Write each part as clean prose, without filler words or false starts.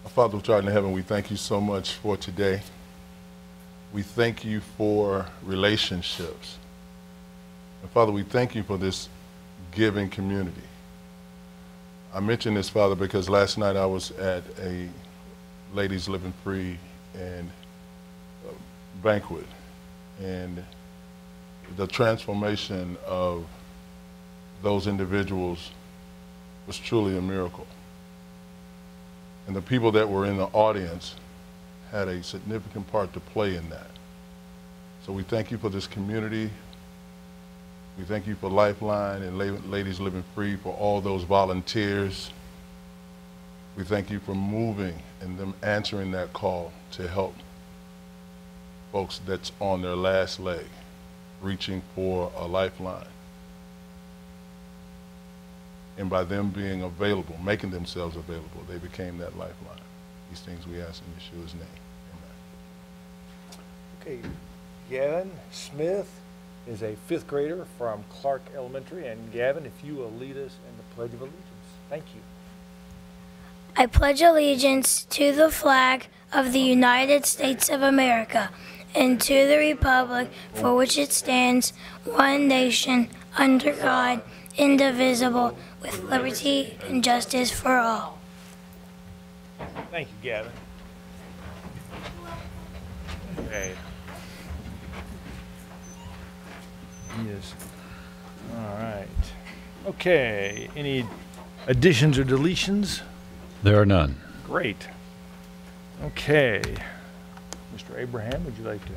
Our Father which art in heaven, we thank you so much for today. We thank you for relationships. And Father, we thank you for this giving community. I mention this, Father, because last night I was at a Ladies Living Free and banquet, and the transformation of those individuals was truly a miracle. And the people that were in the audience had a significant part to play in that. So we thank you for this community. We thank you for Lifeline and Ladies Living Free, for all those volunteers. We thank you for moving and them answering that call to help folks that's on their last leg, reaching for a lifeline. And by them being available, making themselves available, they became that lifeline. These things we ask in Yeshua's name. Amen. Okay, Gavin Smith is a 5th grader from Clark Elementary. And Gavin, if you will lead us in the Pledge of Allegiance. Thank you. I pledge allegiance to the flag of the United States of America and to the republic for which it stands, one nation, under God, indivisible, with liberty and justice for all. Thank you, Gavin. Okay. Yes. All right. Okay. Any additions or deletions? There are none. Great. Okay. Mr. Abraham, would you like to?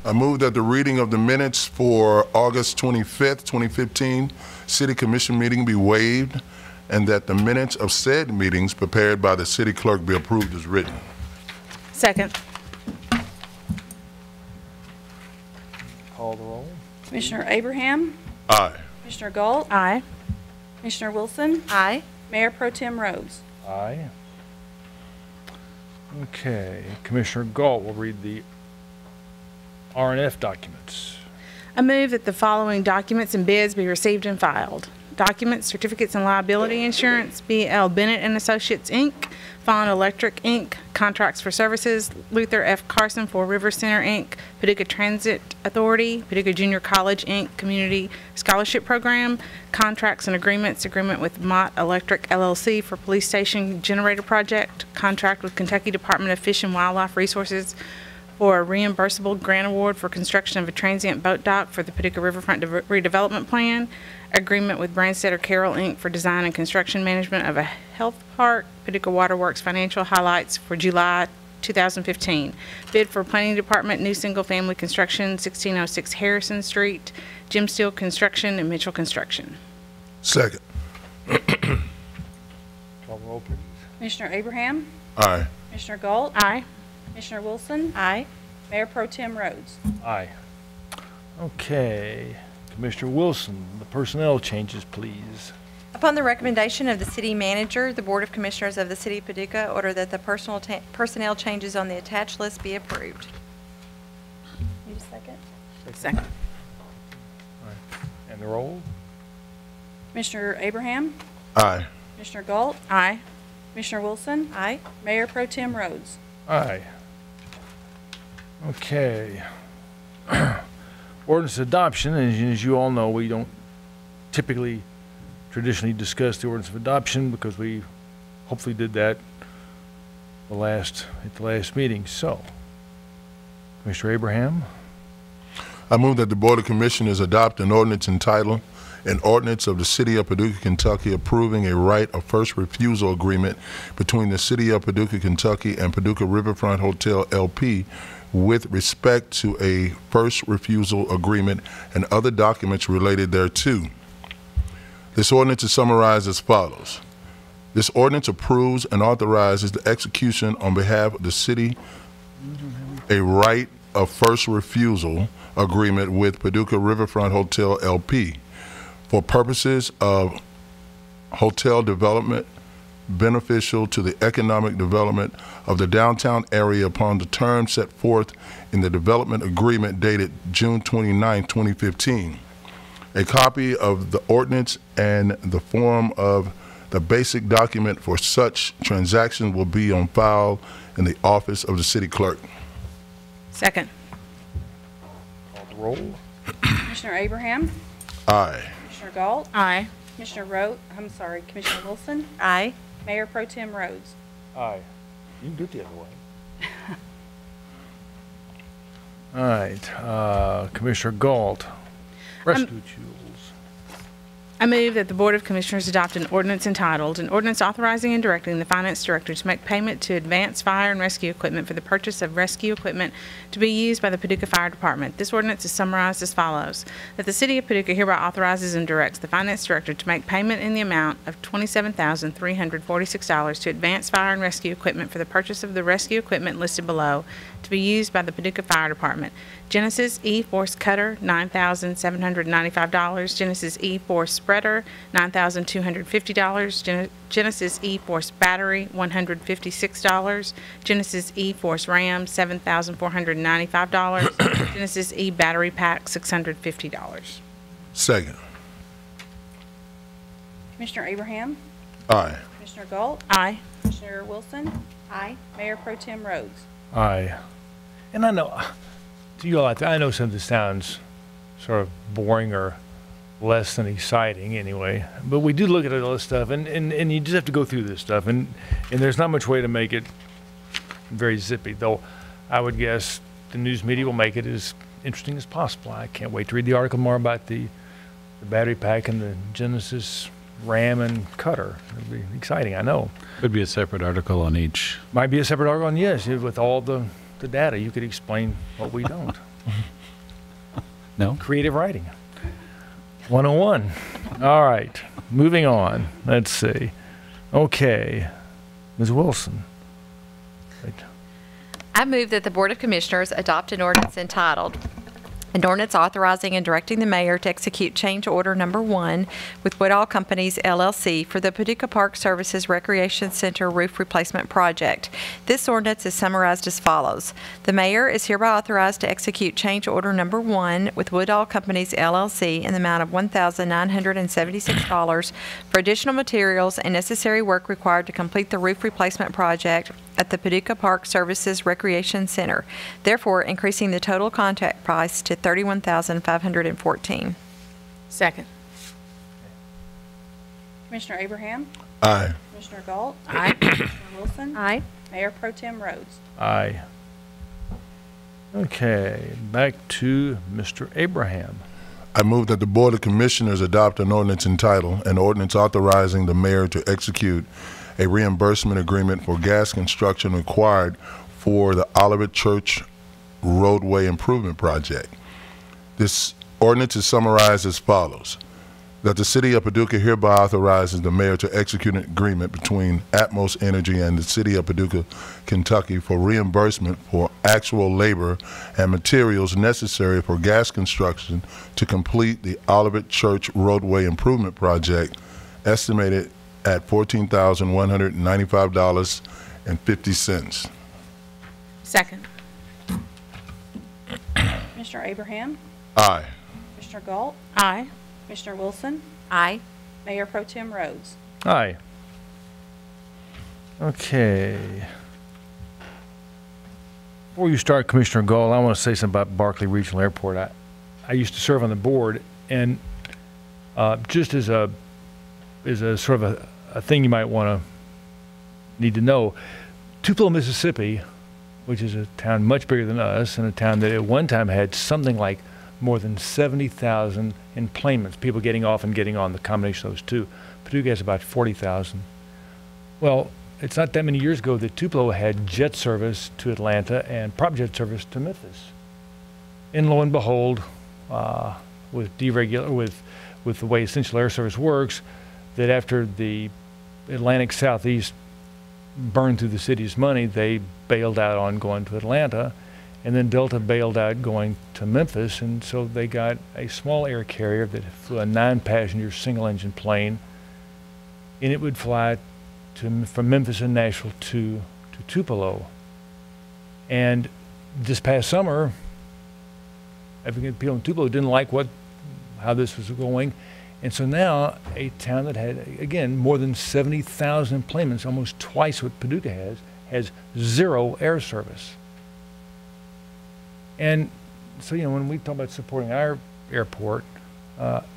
I move that the reading of the minutes for August 25th, 2015 City Commission meeting be waived, and that the minutes of said meetings prepared by the city clerk be approved as written. Second. Call the roll. Commissioner Abraham? Aye. Commissioner Galt? Aye. Commissioner Wilson? Aye. Mayor Pro Tem Rhodes? Aye. Okay. Commissioner Galt will read the R&F documents. I move that the following documents and bids be received and filed. Documents, certificates, and liability insurance, B.L. Bennett and Associates, Inc., Fawn Electric, Inc., contracts for services, Luther F. Carson for River Center, Inc., Paducah Transit Authority, Paducah Junior College, Inc., Community Scholarship Program, contracts and agreements, agreement with Mott Electric, LLC for Police Station Generator Project, contract with Kentucky Department of Fish and Wildlife Resources for a reimbursable grant award for construction of a transient boat dock for the Paducah Riverfront Redevelopment Plan, agreement with Branstetter Carroll, Inc. for design and construction management of a health park, Paducah Waterworks financial highlights for July 2015. Bid for Planning Department, new single-family construction, 1606 Harrison Street, Jim Steele Construction, and Mitchell Construction. Second. Call the roll, please. Commissioner Abraham? Aye. Commissioner Galt? Aye. Commissioner Wilson? Aye. Mayor Pro Tem Rhodes? Aye. Okay. Commissioner Wilson, the personnel changes, please. Upon the recommendation of the city manager, the Board of Commissioners of the City of Paducah order that the personnel changes on the attached list be approved. Need a second? Second. All right. And the roll? Commissioner Abraham? Aye. Commissioner Galt? Aye. Commissioner Wilson? Aye. Mayor Pro Tem Rhodes? Aye. Okay. Ordinance adoption, and as you all know, we don't typically traditionally discuss the ordinance of adoption because we hopefully did that at the last meeting. So, Commissioner Abraham. I move that the Board of Commissioners adopt an ordinance entitled, an ordinance of the City of Paducah, Kentucky approving a right of first refusal agreement between the City of Paducah, Kentucky and Paducah Riverfront Hotel, LP with respect to a first refusal agreement and other documents related thereto. This ordinance is summarized as follows. This ordinance approves and authorizes the execution on behalf of the city a right of first refusal agreement with Paducah Riverfront Hotel, LP for purposes of hotel development beneficial to the economic development of the downtown area upon the terms set forth in the development agreement dated June 29, 2015. A copy of the ordinance and the form of The basic document for such transaction will be on file in the office of the city clerk. Second. Call the roll. Commissioner Abraham, Aye. Commissioner Galt, Aye. Commissioner Wilson, Aye. Mayor Pro Tem Rhodes. Aye. You can do it the other way. All right, Commissioner Galt, rescue tools. I move that the Board of Commissioners adopt an ordinance entitled, "An Ordinance Authorizing and Directing the Finance Director to Make Payment to Advance Fire and Rescue Equipment for the Purchase of Rescue Equipment to be used by the Paducah Fire Department." This ordinance is summarized as follows: that the City of Paducah hereby authorizes and directs the Finance Director to make payment in the amount of $27,346 to Advance Fire and Rescue Equipment for the purchase of the rescue equipment listed below to be used by the Paducah Fire Department. Genesis E-Force Cutter, $9,795. Genesis E-Force Spreader, $9,250. Genesis E-Force Battery, $156. Genesis E-Force Ram, $7,495. Genesis E-Battery Pack, $650. Second. Commissioner Abraham, Aye. Commissioner Galt, Aye. Commissioner Wilson, Aye. Mayor Pro Tem Rhodes. Aye. And I know, to you all out there, I know some of this sounds sort of boring or less than exciting anyway, but we do look at all this stuff, and you just have to go through this stuff, and there's not much way to make it very zippy, though I would guess the news media will make it as interesting as possible. I can't wait to read the article more about the battery pack and the Genesis Ram and Cutter. It'll be exciting, I know. Could be a separate article on each. Might be a separate article, and yes, with all the data, you could explain what we don't. No? Creative writing. 101. All right, moving on. Let's see. Okay, Ms. Wilson. Right. I move that the Board of Commissioners adopt an ordinance entitled, "An Ordinance Authorizing and Directing the Mayor to Execute Change Order Number 1 with Woodall Companies, LLC for the Paducah Park Services Recreation Center Roof Replacement Project." This ordinance is summarized as follows. The mayor is hereby authorized to execute Change Order Number 1 with Woodall Companies, LLC in the amount of $1,976 for additional materials and necessary work required to complete the roof replacement project at the Paducah Park Services Recreation Center, therefore increasing the total contract price to $31,514. Second. Commissioner Abraham, Aye. Commissioner Galt, Aye. Commissioner Wilson, Aye. Mayor Pro Tem Rhodes. Aye. Okay, back to Mr. Abraham. I move that the Board of Commissioners adopt an ordinance entitled, "An Ordinance Authorizing the Mayor to Execute a Reimbursement Agreement for Gas Construction Required for the Olivet Church Roadway Improvement Project." This ordinance is summarized as follows: that the City of Paducah hereby authorizes the mayor to execute an agreement between Atmos Energy and the City of Paducah, Kentucky for reimbursement for actual labor and materials necessary for gas construction to complete the Olivet Church Roadway Improvement Project, estimated at $14,195.50. Second. Commissioner Abraham, Aye. Commissioner Galt, Aye. Commissioner Wilson, Aye. Mayor Pro Tem Rhodes. Aye. Okay. Before you start, Commissioner Gall, I want to say something about Barkley Regional Airport. I used to serve on the board, and just as a sort of a thing you might want to need to know, Tupelo, Mississippi, which is a town much bigger than us, and a town that at one time had something like more than 70,000 enplanements, people getting off and getting on, the combination of those two. Paducah has about 40,000. Well, it's not that many years ago that Tupelo had jet service to Atlanta and prop jet service to Memphis. And lo and behold, with the way Essential Air Service works, that after the Atlantic Southeast burned through the city's money, they bailed out on going to Atlanta, and then Delta bailed out going to Memphis, and so they got a small air carrier that flew a 9-passenger single-engine plane, and it would fly from Memphis and Nashville to Tupelo. And this past summer, I think people in Tupelo didn't like how this was going, And so now a town that had, again, more than 70,000 employments, almost twice what Paducah has zero air service. And so, you know, when we talk about supporting our airport,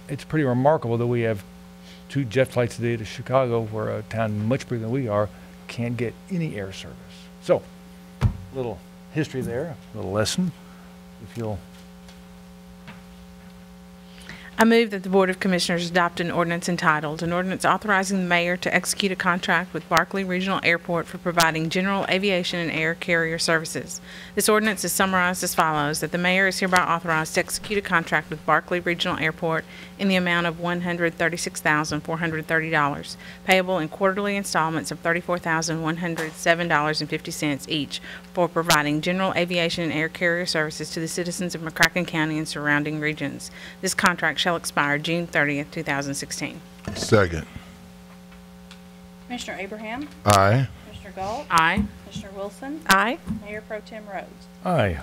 it's pretty remarkable that we have 2 jet flights a day to Chicago, where a town much bigger than we are can't get any air service. So, a little history there, a little lesson, if you'll. I move that the Board of Commissioners adopt an ordinance entitled, an ordinance authorizing the mayor to execute a contract with Barkley Regional Airport for providing general aviation and air carrier services. This ordinance is summarized as follows, that the mayor is hereby authorized to execute a contract with Barkley Regional Airport in the amount of $136,430, payable in quarterly installments of $34,107.50 each, for providing general aviation and air carrier services to the citizens of McCracken County and surrounding regions. This contract shall expire June 30th, 2016. Second. Commissioner Abraham? Aye. Commissioner Galt? Aye. Commissioner Wilson? Aye. Mayor Pro Tem Rhodes? Aye.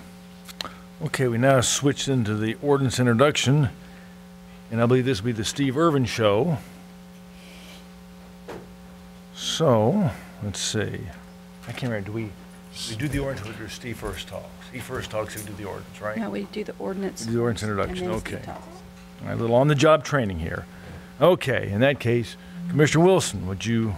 Okay, we now switch into the ordinance introduction, and I believe this will be the Steve Irvin show. So, let's see. I can't remember, do we do the ordinance, or does Steve first talks? He first talks, we do the ordinance, right? No, we do the ordinance. We do the ordinance introduction, and then okay. Steve talks. All right, a little on-the-job training here. Okay, in that case, Commissioner Wilson, would you?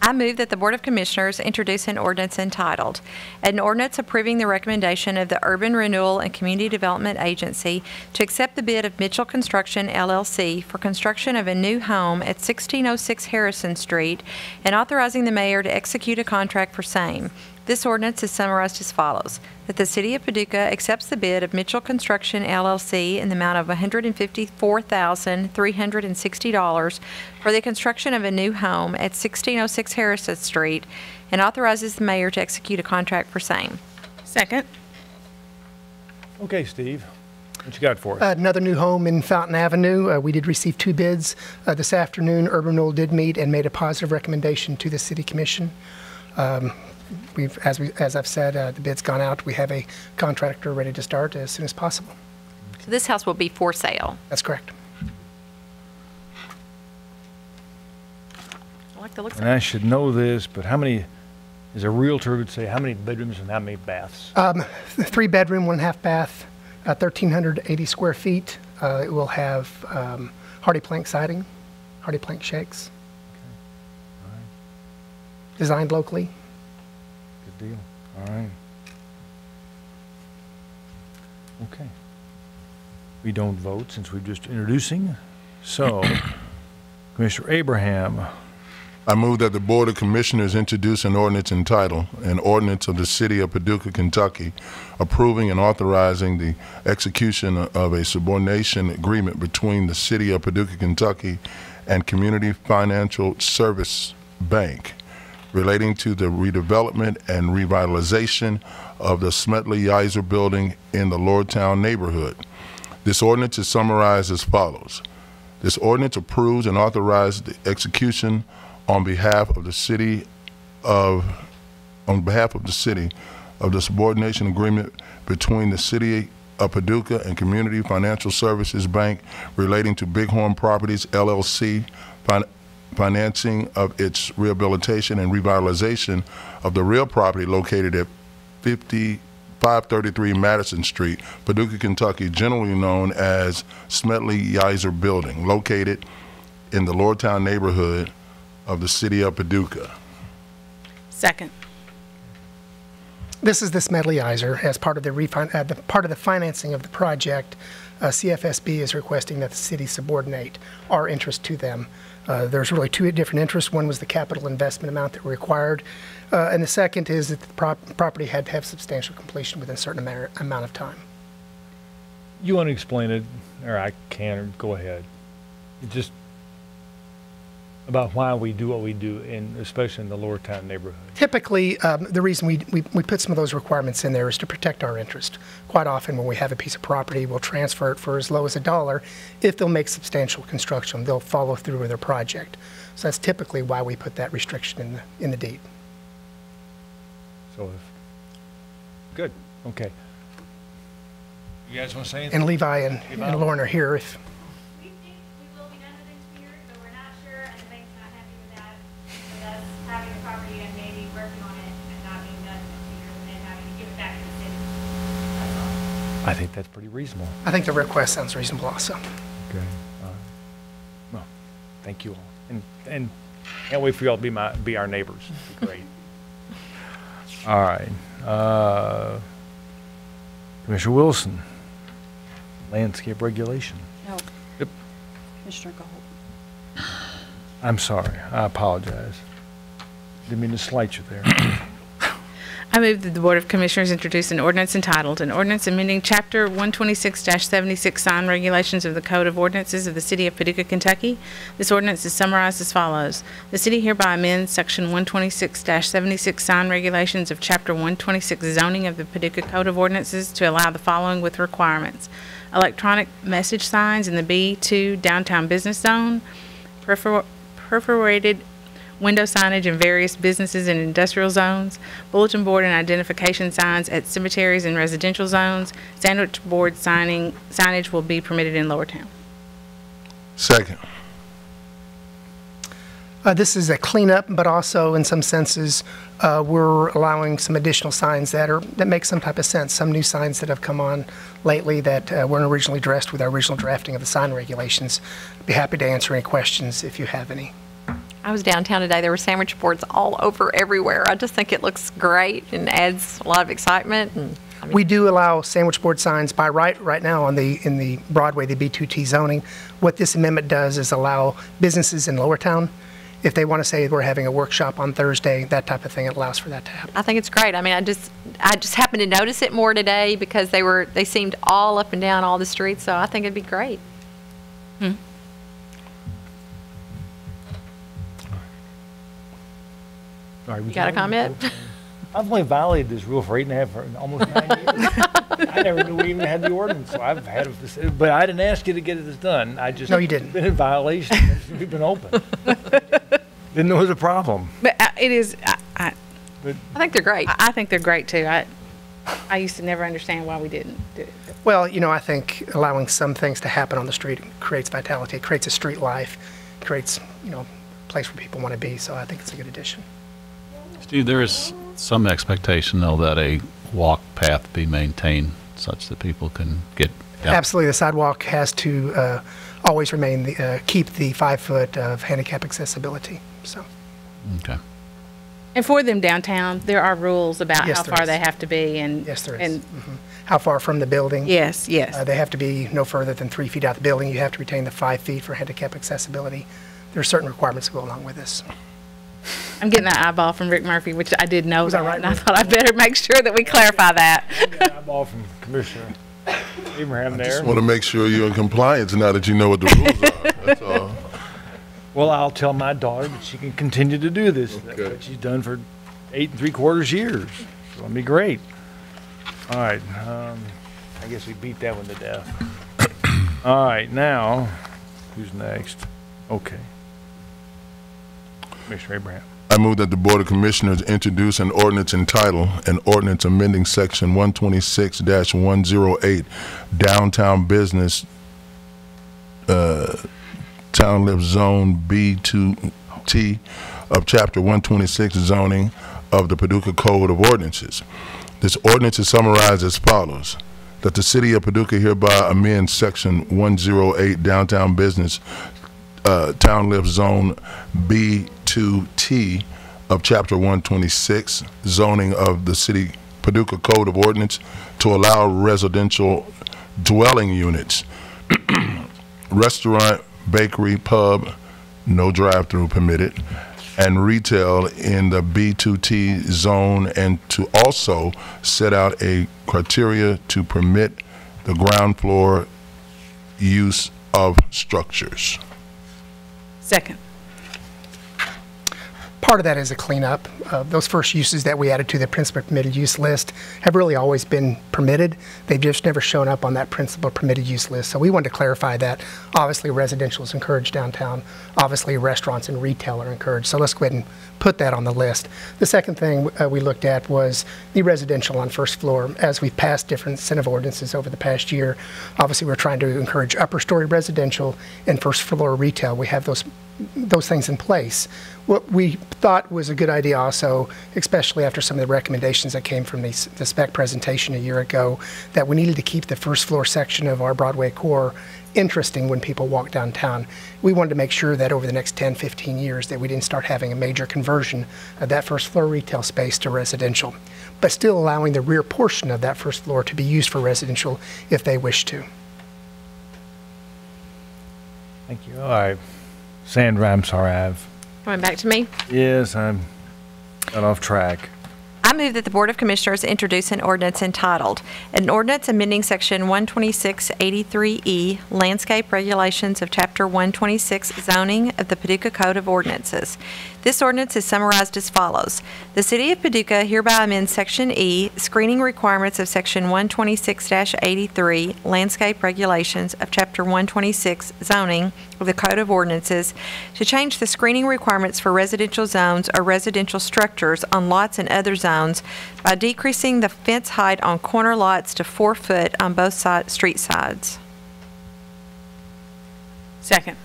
I move that the Board of Commissioners introduce an ordinance entitled, an ordinance approving the recommendation of the Urban Renewal and Community Development Agency to accept the bid of Mitchell Construction, LLC for construction of a new home at 1606 Harrison Street and authorizing the mayor to execute a contract for same. This ordinance is summarized as follows, that the City of Paducah accepts the bid of Mitchell Construction, LLC in the amount of $154,360 for the construction of a new home at 1606 Harrison Street and authorizes the mayor to execute a contract for same. Second. Okay, Steve, what you got for us? Another new home in Fountain Avenue. We did receive 2 bids this afternoon. Urban Renewal did meet and made a positive recommendation to the City Commission. As I've said, the bid's gone out. We have a contractor ready to start as soon as possible. So this house will be for sale. That's correct. I like the looks of And it. I should know this, but how many, as a realtor would say, how many bedrooms and how many baths? 3-bedroom, 1.5 bath, 1,380 square feet. It will have hardy plank siding, hardy plank shakes. All right, Designed locally. good deal. All right. Okay. We don't vote since we're just introducing. So, Commissioner Abraham, I move that the Board of Commissioners introduce an ordinance entitled, an ordinance of the City of Paducah, Kentucky, approving and authorizing the execution of a subordination agreement between the City of Paducah, Kentucky and Community Financial Service Bank relating to the redevelopment and revitalization of the Smedley Yiser building in the Lordtown neighborhood. This ordinance is summarized as follows. This ordinance approves and authorizes the execution on behalf of the city of the subordination agreement between the City of Paducah and Community Financial Services Bank relating to Bighorn Properties LLC, financing of its rehabilitation and revitalization of the real property located at 533 Madison Street, Paducah, Kentucky, generally known as Smedley Yiser Building, located in the Lordtown neighborhood of the City of Paducah. Second. This is the Smedley Yiser. As part of the financing of the project, CFSB is requesting that the city subordinate our interest to them. There's really 2 different interests. One was the capital investment amount that we required, and the second is that the property had to have substantial completion within a certain amount of time. you want to explain it, or I can, or go ahead. It's just about why we do what we do, especially in the Lordtown neighborhood. Typically, the reason we put some of those requirements in there is to protect our interest. Quite often when we have a piece of property, we'll transfer it for as low as $1. If they'll make substantial construction, they'll follow through with their project. So that's typically why we put that restriction in the deed. So, good, okay. You guys want to say anything? And Levi and Lauren are here if I think that's pretty reasonable. I think the request sounds reasonable also. Okay. Well, thank you all. And can't wait for you all to be our neighbors. It'd be great. All right. Commissioner Wilson, landscape regulation. No. Yep. Commissioner Galt. I'm sorry. I apologize. Didn't mean to slight you there. I move that the Board of Commissioners introduce an ordinance entitled, an ordinance amending Chapter 126-76 sign regulations of the Code of Ordinances of the City of Paducah, Kentucky. This ordinance is summarized as follows. The city hereby amends Section 126-76 sign regulations of Chapter 126 zoning of the Paducah Code of Ordinances to allow the following with requirements. Electronic message signs in the B2 downtown business zone, perforated window signage in various businesses and industrial zones, bulletin board and identification signs at cemeteries and residential zones. Sandwich board signage will be permitted in Lower Town. Second. This is a cleanup, but also in some senses, we're allowing some additional signs that make some type of sense. Some new signs that have come on lately that weren't originally addressed with our original drafting of the sign regulations. I'd be happy to answer any questions if you have any. I was downtown today. There were sandwich boards all over everywhere. I just think it looks great and adds a lot of excitement. And We do allow sandwich board signs by right now in the Broadway, the B2T zoning. What this amendment does is allow businesses in Lower Town, if they want to say we're having a workshop on Thursday, that type of thing, it allows for that to happen. I think it's great. I mean, I just happened to notice it more today because they seemed all up and down all the streets. So I think it'd be great. All right, You got a comment? I've only violated this rule for 8.5 for almost 9 years. I never knew we even had the ordinance, so I've had it, but I didn't ask you to get this done. I just. No, you didn't. Been in violation. We've been open. Didn't know it was a problem. But it is, I I think they're great. I think they're great too. I used to never understand why we didn't do it. Well, I think allowing some things to happen on the street creates vitality. It creates a street life, creates, a place where people want to be. So I think it's a good addition. Steve, there is some expectation, though, that a walk path be maintained such that people can get out. Absolutely, the sidewalk has to always remain, keep the 5 foot of handicap accessibility. So. Okay. And for them downtown, there are rules about Yes, how there far is. they have to be and. Yes, there is. And How far from the building? yes. They have to be no further than 3 feet out the building. You have to retain the 5 feet for handicap accessibility. There are certain requirements that go along with this. I'm getting that eyeball from Rick Murphy, which I did know Was that that, right, and I Rick? thought I better make sure that we clarify that. Eyeball from Commissioner Abraham there. Just want to make sure you're in compliance now that you know what the rules are. That's all. Well, I'll tell my daughter that she can continue to do this. That's Okay. what she's done for 8 3/4 years. So it'll be great. All right. I guess we beat that one to death. All right. Now, who's next? Okay. Commissioner Abraham. I move that the Board of Commissioners introduce an ordinance entitled, an ordinance amending Section 126-108 Downtown Business Townlip Zone B2T of Chapter 126 zoning of the Paducah Code of Ordinances. This ordinance is summarized as follows. That the City of Paducah hereby amends Section 108 Downtown Business Townlip Zone B2T of Chapter 126 zoning of the City Paducah Code of Ordinance to allow residential dwelling units, restaurant, bakery, pub, no drive-through permitted, and retail in the B2T zone, and to also set out a criteria to permit the ground floor use of structures. Second. Part of that is a cleanup. Those first uses that we added to the principal permitted use list have really always been permitted. They've just never shown up on that principal permitted use list. So we wanted to clarify that. Obviously, residential is encouraged downtown. Obviously, restaurants and retail are encouraged. So let's go ahead and put that on the list. The second thing we looked at was the residential on first floor. As we've passed different set of ordinances over the past year, obviously we're trying to encourage upper story residential and first floor retail. We have those those things in place. What we thought was a good idea also, especially after some of the recommendations that came from the spec presentation a year ago, that we needed to keep the first floor section of our Broadway core interesting when people walk downtown. We wanted to make sure that over the next 10, 15 years that we didn't start having a major conversion of that first floor retail space to residential, but still allowing the rear portion of that first floor to be used for residential if they wish to. Thank you. All right. Sandra, I'm sorry, Coming back to me. yes, I'm got off track. I move that the Board of Commissioners introduce an ordinance entitled, an ordinance amending Section 12683E, Landscape Regulations of Chapter 126 Zoning of the Paducah Code of Ordinances. This ordinance is summarized as follows. The City of Paducah hereby amends Section E, screening requirements of Section 126-83, Landscape Regulations of Chapter 126 Zoning of the Code of Ordinances, to change the screening requirements for residential zones or residential structures on lots and other zones by decreasing the fence height on corner lots to 4 foot on both street sides. Second.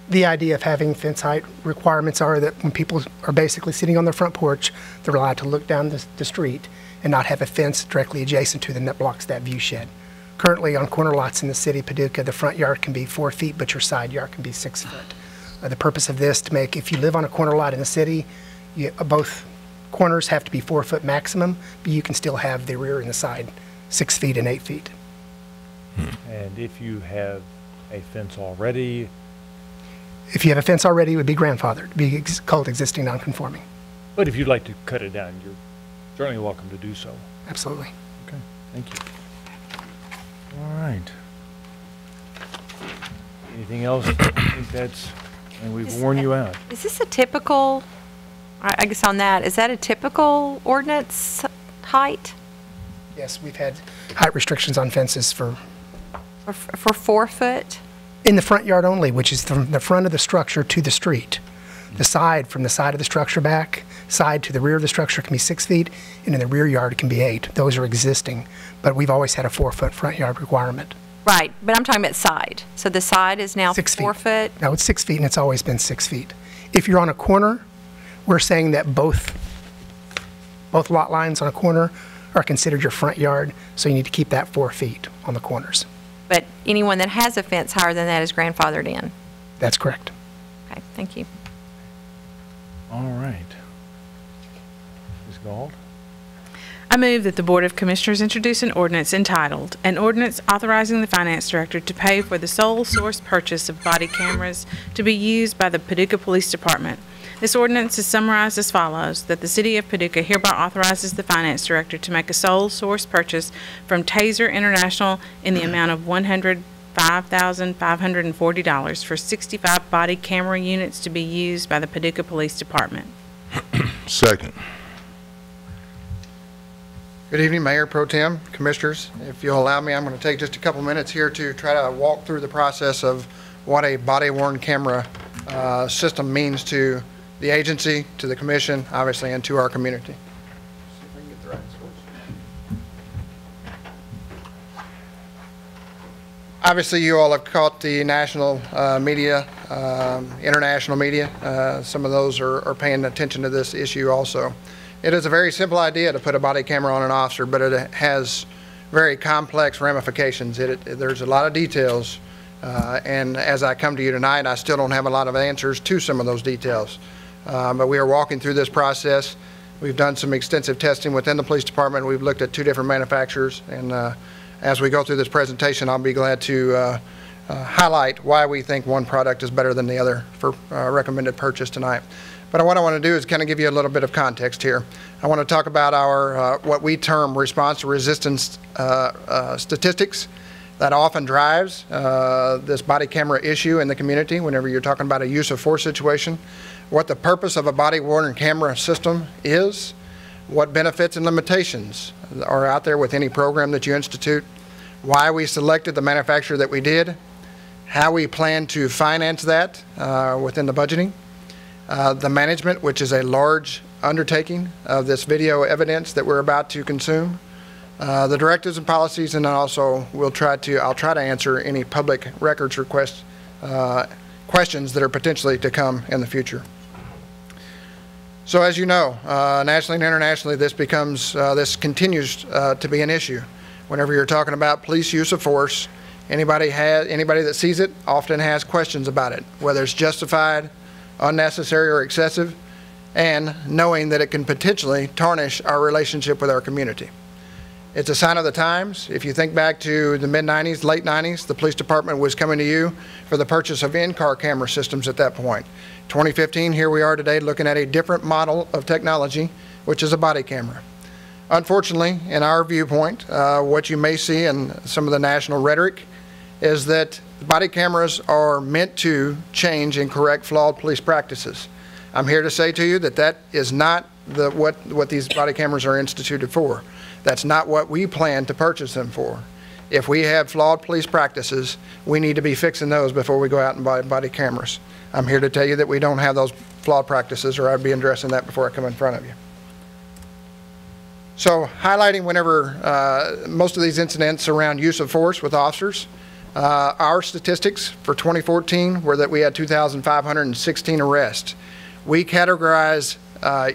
The idea of having fence height requirements are that when people are basically sitting on their front porch, they're allowed to look down the street and not have a fence directly adjacent to them that blocks that view shed. Currently, on corner lots in the city of Paducah, the front yard can be 4 feet, but your side yard can be 6 foot. The purpose of this to make, if you live on a corner lot in the city, both corners have to be 4 foot maximum, but you can still have the rear and the side 6 feet and 8 feet. And if you have a fence already, If you have a fence already, it would be grandfathered, be called existing nonconforming. but if you'd like to cut it down, you're certainly welcome to do so. Absolutely. Okay, thank you. All right. Anything else? I think that's, and we've worn you out. Is this a typical, I guess on that, is that a typical ordinance height Yes, we've had height restrictions on fences for for 4 foot? in the front yard only, which is from the front of the structure to the street. The side, from the side of the structure back, side to the rear of the structure can be 6 feet, and in the rear yard it can be 8. Those are existing, but we've always had a 4 foot front yard requirement. Right, but I'm talking about side. So the side is now 6 feet. 4 foot? No, it's 6 feet, and it's always been 6 feet. If you're on a corner, we're saying that both lot lines on a corner are considered your front yard, so you need to keep that 4 feet on the corners. But anyone that has a fence higher than that is grandfathered in? That's correct. Okay, thank you. All right. Ms. Gold? I move that the Board of Commissioners introduce an ordinance entitled, an ordinance authorizing the finance director to pay for the sole source purchase of body cameras to be used by the Paducah Police Department. This ordinance is summarized as follows, that the City of Paducah hereby authorizes the finance director to make a sole source purchase from Taser International in the amount of $105,540 for 65 body camera units to be used by the Paducah Police Department. Second. Good evening, Mayor Pro Tem, Commissioners. If you'll allow me, I'm going to take just a couple minutes here to try to walk through the process of what a body-worn camera system means to the agency, to the commission, obviously, and to our community. See if I can get the right source. Obviously, you all have caught the national media, international media. Some of those are paying attention to this issue also. It is a very simple idea to put a body camera on an officer, but it has very complex ramifications. There's a lot of details, and as I come to you tonight, I still don't have a lot of answers to some of those details. But we are walking through this process. We've done some extensive testing within the police department. We've looked at 2 different manufacturers, and as we go through this presentation, I'll be glad to highlight why we think one product is better than the other for recommended purchase tonight. But what I want to do is kind of give you a little bit of context here. I want to talk about our what we term response to resistance statistics that often drives this body camera issue in the community whenever you're talking about a use of force situation, what the purpose of a body-worn camera system is, what benefits and limitations are out there with any program that you institute, why we selected the manufacturer that we did, how we plan to finance that within the budgeting, the management, which is a large undertaking of this video evidence that we're about to consume, the directives and policies, and then also I'll try to answer any public records requests, questions that are potentially to come in the future. So as you know, nationally and internationally, this continues to be an issue. Whenever you're talking about police use of force, anybody that sees it often has questions about it, whether it's justified, unnecessary, or excessive, and knowing that it can potentially tarnish our relationship with our community. It's a sign of the times. If you think back to the mid-90s, late 90s, the police department was coming to you for the purchase of in-car camera systems at that point. 2015, here we are today looking at a different model of technology, which is a body camera. Unfortunately, in our viewpoint, what you may see in some of the national rhetoric is that body cameras are meant to change and correct flawed police practices. I'm here to say to you that that is not what these body cameras are instituted for. That's not what we plan to purchase them for. If we have flawed police practices, we need to be fixing those before we go out and buy body cameras. I'm here to tell you that we don't have those flawed practices, or I'd be addressing that before I come in front of you. So highlighting whenever most of these incidents around use of force with officers, our statistics for 2014 were that we had 2,516 arrests. We categorize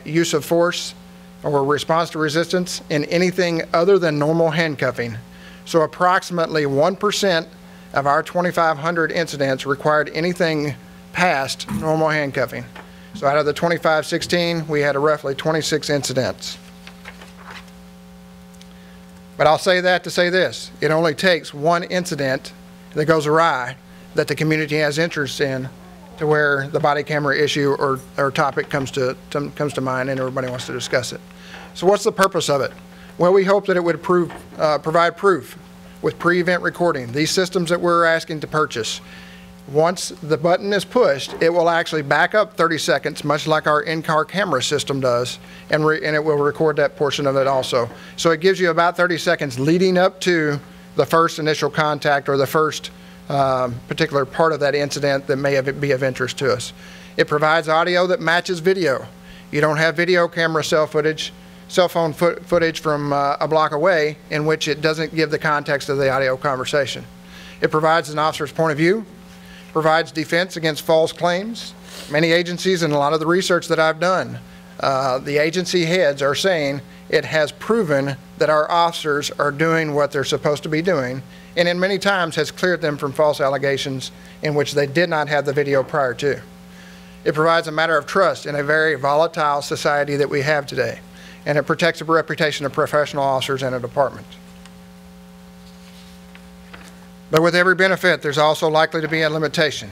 use of force or response to resistance in anything other than normal handcuffing. So approximately 1% of our 2,500 incidents required anything past normal handcuffing. So out of the 2,516, we had roughly 26 incidents. But I'll say that to say this: it only takes one incident that goes awry that the community has interest in to where the body camera issue or topic comes to mind and everybody wants to discuss it. So what's the purpose of it? Well, we hope that it would provide proof with pre-event recording. These systems that we're asking to purchase, once the button is pushed, it will actually back up 30 seconds, much like our in-car camera system does, and it will record that portion of it also. So it gives you about 30 seconds leading up to the first initial contact or the first particular part of that incident that may be of interest to us. It provides audio that matches video. You don't have video camera cell phone footage from a block away in which it doesn't give the context of the audio conversation. It provides an officer's point of view, provides defense against false claims. Many agencies, and a lot of the research that I've done, the agency heads are saying it has proven that our officers are doing what they're supposed to be doing, and in many times has cleared them from false allegations in which they did not have the video prior to. It provides a matter of trust in a very volatile society that we have today, and it protects the reputation of professional officers in a department. But with every benefit, there's also likely to be a limitation.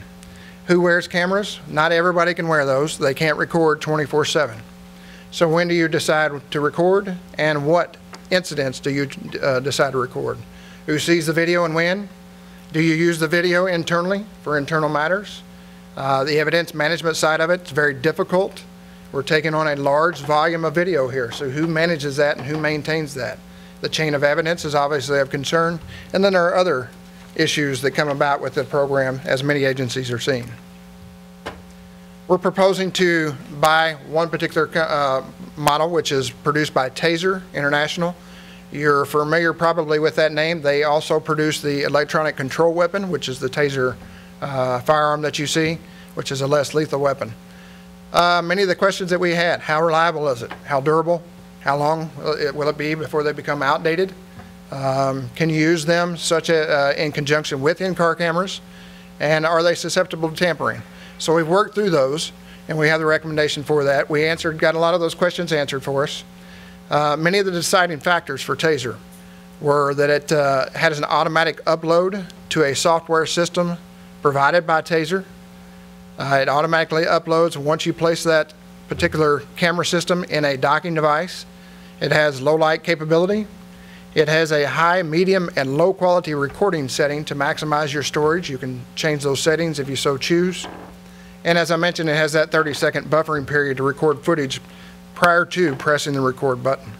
Who wears cameras? Not everybody can wear those. They can't record 24/7. So when do you decide to record, and what incidents do you decide to record? Who sees the video and when? Do you use the video internally for internal matters? The evidence management side of it is very difficult. We're taking on a large volume of video here, so who manages that and who maintains that? The chain of evidence is obviously of concern, and then there are other issues that come about with the program, as many agencies are seeing. We're proposing to buy one particular model, which is produced by Taser International. You're familiar probably with that name. They also produce the electronic control weapon, which is the Taser firearm that you see, which is a less lethal weapon. Many of the questions that we had: how reliable is it? How durable? How long will it be before they become outdated? Can you use them in conjunction with in-car cameras? And are they susceptible to tampering? So we've worked through those, and we have the recommendation for that. We got a lot of those questions answered for us. Many of the deciding factors for Taser were that it has an automatic upload to a software system provided by Taser. It automatically uploads once you place that particular camera system in a docking device. It has low light capability. It has a high, medium, and low quality recording setting to maximize your storage. You can change those settings if you so choose. And as I mentioned, it has that 30-second buffering period to record footage prior to pressing the record button.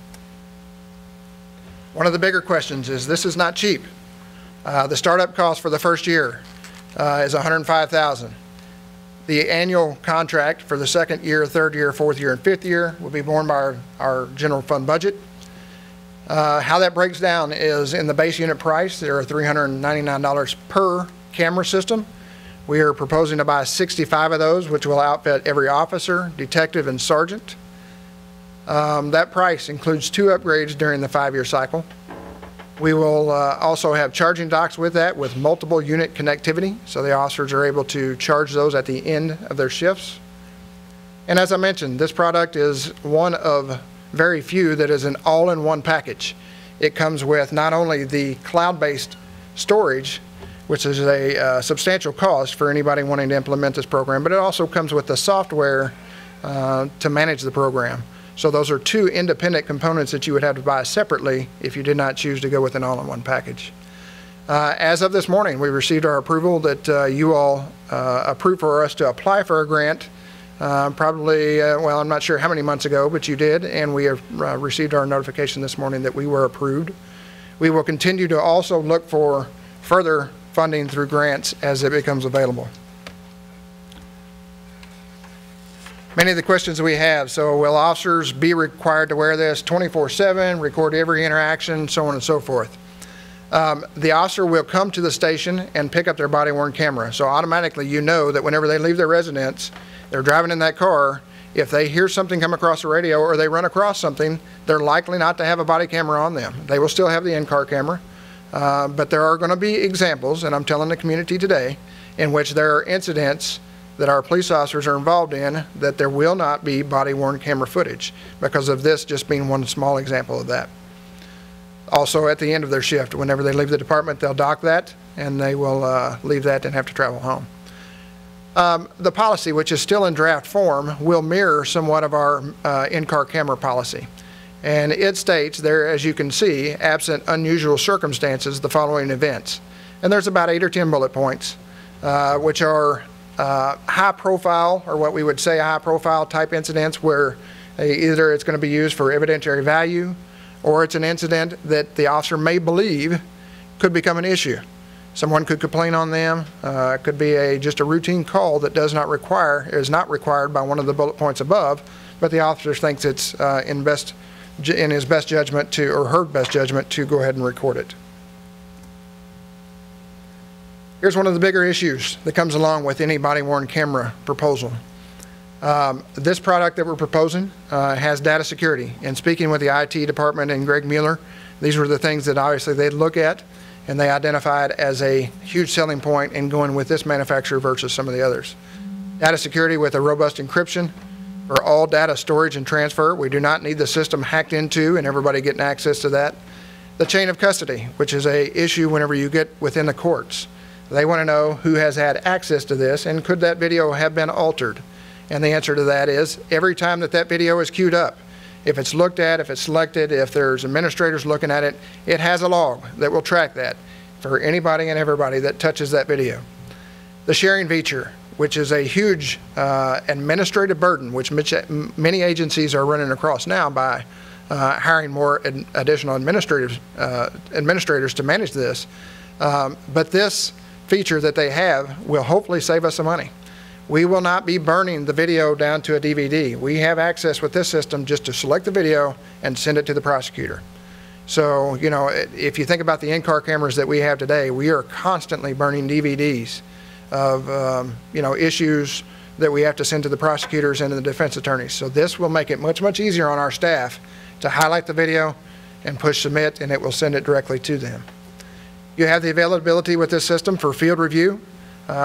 One of the bigger questions is, this is not cheap. The startup cost for the first year is $105,000. The annual contract for the second year, third year, fourth year, and fifth year will be borne by our general fund budget. How that breaks down is in the base unit price, there are $399 per camera system. We are proposing to buy 65 of those, which will outfit every officer, detective, and sergeant. That price includes 2 upgrades during the 5-year cycle. We will also have charging docks with that with multiple unit connectivity, so the officers are able to charge those at the end of their shifts. And as I mentioned, this product is one of very few that is an all-in-one package. It comes with not only the cloud-based storage, which is a substantial cost for anybody wanting to implement this program, but it also comes with the software to manage the program. So those are 2 independent components that you would have to buy separately if you did not choose to go with an all-in-one package. As of this morning, we received our approval that you all approved for us to apply for a grant probably, well, I'm not sure how many months ago, but you did, and we have received our notification this morning that we were approved. We will continue to also look for further funding through grants as it becomes available. Many of the questions we have, so will officers be required to wear this 24/7, record every interaction, so on and so forth? The officer will come to the station and pick up their body-worn camera, so automatically you know that whenever they leave their residence, they're driving in that car, if they hear something come across the radio or they run across something, they're likely not to have a body camera on them. They will still have the in-car camera, but there are going to be examples, and I'm telling the community today, in which there are incidents that our police officers are involved in that there will not be body-worn camera footage because of this just being one small example of that. Also, at the end of their shift, whenever they leave the department, they'll dock that, and they will leave that and have to travel home. The policy, which is still in draft form, will mirror somewhat of our in-car camera policy. And it states there, as you can see, absent unusual circumstances, the following events. And there's about 8 or 10 bullet points, which are high profile, or what we would say high profile type incidents where either it's going to be used for evidentiary value or it's an incident that the officer may believe could become an issue. Someone could complain on them. It could be just a routine call that is not required by one of the bullet points above, but the officer thinks it's in his best judgment to, or her best judgment to go ahead and record it. Here's one of the bigger issues that comes along with any body-worn camera proposal. This product that we're proposing has data security. And speaking with the IT department and Greg Mueller, these were the things that obviously they'd look at, and they identified as a huge selling point in going with this manufacturer versus some of the others. Data security with a robust encryption for all data storage and transfer. We do not need the system hacked into and everybody getting access to that. The chain of custody, which is an issue whenever you get within the courts. They want to know who has had access to this and could that video have been altered. And the answer to that is every time that video is queued up, if it's looked at, if it's selected, if there's administrators looking at it, it has a log that will track that for anybody and everybody that touches that video. The sharing feature, which is a huge administrative burden, which many agencies are running across now by hiring more additional administrators to manage this. But this feature that they have will hopefully save us some money. We will not be burning the video down to a DVD. We have access with this system just to select the video and send it to the prosecutor. So, you know, if you think about the in-car cameras that we have today, we are constantly burning DVDs of, you know, issues that we have to send to the prosecutors and the defense attorneys. So this will make it much, much easier on our staff to highlight the video and push submit, and it will send it directly to them. You have the availability with this system for field review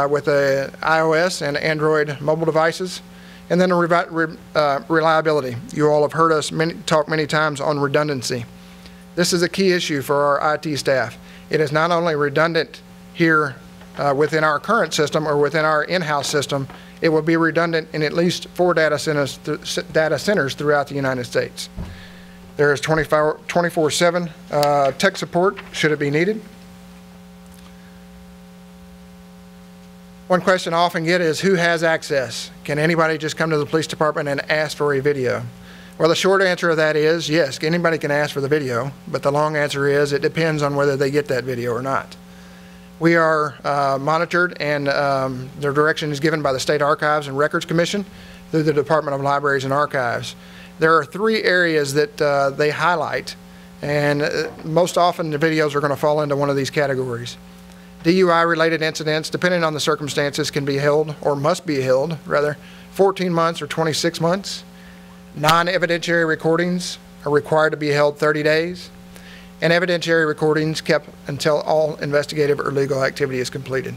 with the iOS and Android mobile devices. And then reliability. You all have heard us talk many times on redundancy. This is a key issue for our IT staff. It is not only redundant here within our current system or within our in-house system, it will be redundant in at least 4 data centers throughout the United States. There is 24/7 tech support should it be needed. One question I often get is who has access? Can anybody just come to the police department and ask for a video? Well, the short answer to that is yes, anybody can ask for the video, but the long answer is it depends on whether they get that video or not. We are monitored, and their direction is given by the State Archives and Records Commission through the Department of Libraries and Archives. There are 3 areas that they highlight And most often the videos are going to fall into one of these categories. DUI-related incidents, depending on the circumstances, can be held, or must be held, rather, 14 months or 26 months. Non-evidentiary recordings are required to be held 30 days. And evidentiary recordings kept until all investigative or legal activity is completed.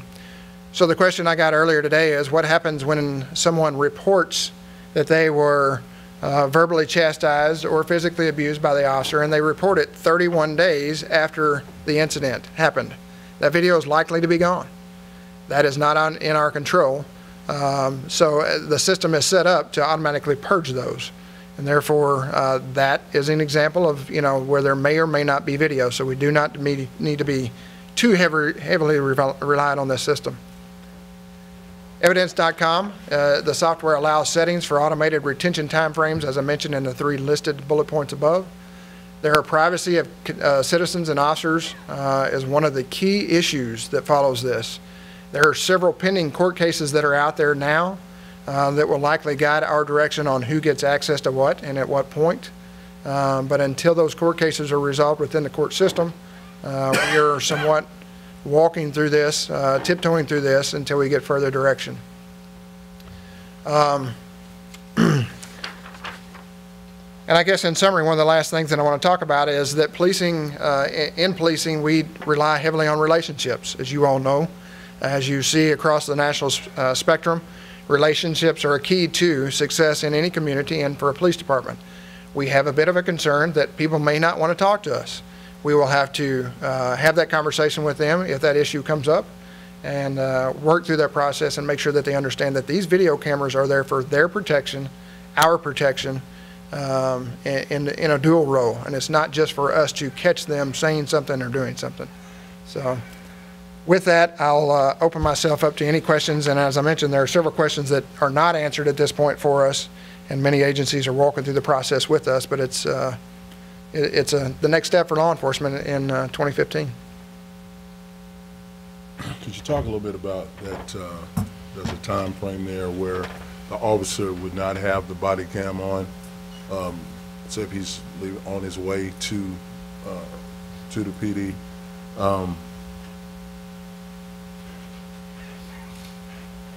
So the question I got earlier today is, what happens when someone reports that they were verbally chastised or physically abused by the officer, and they report it 31 days after the incident happened? That video is likely to be gone. That is not in our control. So the system is set up to automatically purge those. And therefore, that is an example of, where there may or may not be video. So we do not need to be too heavily reliant on this system. Evidence.com, the software allows settings for automated retention timeframes, as I mentioned in the 3 listed bullet points above. Their privacy of citizens and officers is one of the key issues that follows this. There are several pending court cases that are out there now that will likely guide our direction on who gets access to what and at what point. But until those court cases are resolved within the court system, we are somewhat walking through this, tiptoeing through this until we get further direction. And I guess in summary, one of the last things that I want to talk about is that policing, in policing, we rely heavily on relationships, as you all know. As you see across the national spectrum, relationships are a key to success in any community and for a police department. We have a bit of a concern that people may not want to talk to us. We will have to have that conversation with them if that issue comes up, and work through that process and make sure that they understand that these video cameras are there for their protection, our protection, in a dual role, and it's not just for us to catch them saying something or doing something. So with that, I'll open myself up to any questions, and as I mentioned, there are several questions that are not answered at this point for us, and many agencies are walking through the process with us, but it's the next step for law enforcement in 2015. Could you talk a little bit about that? There's a time frame there where the officer would not have the body cam on. So if he's on his way to the PD,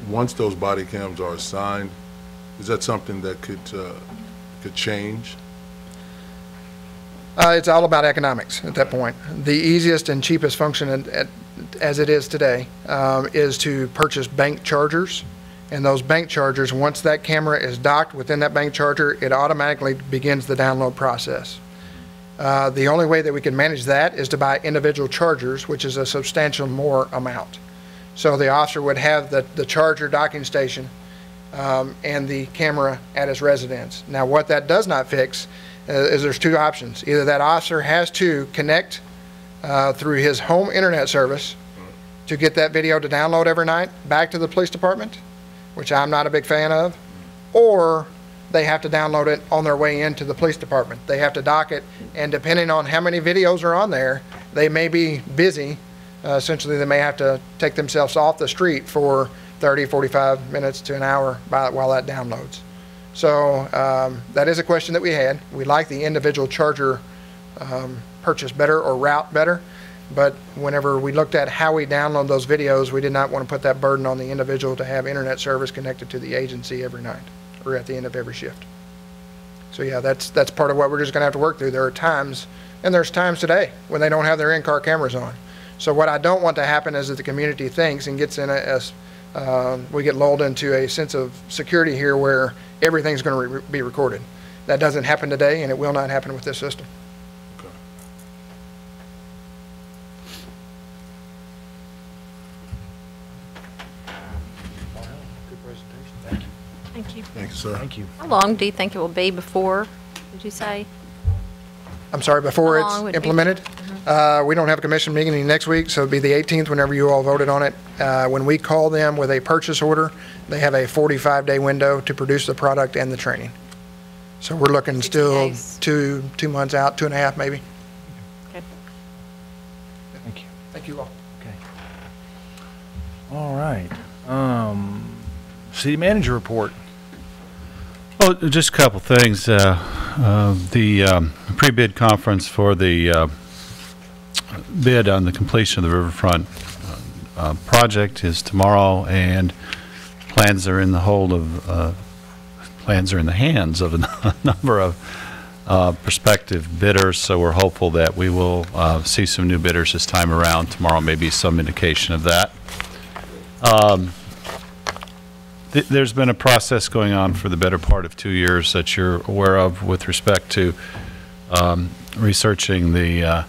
once those body cams are assigned, is that something that could change? It's all about economics at that point. The easiest and cheapest function as it is today is to purchase bank chargers. And those bank chargers, once that camera is docked within that bank charger, it automatically begins the download process. The only way that we can manage that is to buy individual chargers, which is a substantial more amount. So the officer would have the charger docking station and the camera at his residence. Now what that does not fix is there's 2 options. Either that officer has to connect through his home internet service to get that video to download every night back to the police department, which I'm not a big fan of, or they have to download it on their way into the police department. They have to dock it, and depending on how many videos are on there, they may be busy. Essentially, they may have to take themselves off the street for 30, 45 minutes to an hour while that downloads. So that is a question that we had. We like the individual charger purchase better or route better. But whenever we looked at how we download those videos, we did not want to put that burden on the individual to have internet service connected to the agency every night or at the end of every shift. So yeah, that's part of what we're just going to have to work through. There are times, and there's times today, when they don't have their in-car cameras on. So what I don't want to happen is that the community thinks and gets in we get lulled into a sense of security here where everything's going to be recorded. That doesn't happen today, and it will not happen with this system. Thank you. Thank you, sir. Thank you. How long do you think it will be before, did you say? I'm sorry, before How long it's would it be? implemented? We don't have a commission meeting next week, so it'll be the 18th whenever you all voted on it. When we call them with a purchase order, they have a 45-day window to produce the product and the training. So we're looking 60 still days. two months out, 2.5 maybe. Okay. Thank you. Thank you all. Okay. All right. City manager report. Well, just a couple things. The pre-bid conference for the bid on the completion of the riverfront project is tomorrow, and plans are in the hands of a number of prospective bidders. So we're hopeful that we will see some new bidders this time around. Tomorrow may be some indication of that. There's been a process going on for the better part of 2 years that you're aware of with respect to researching the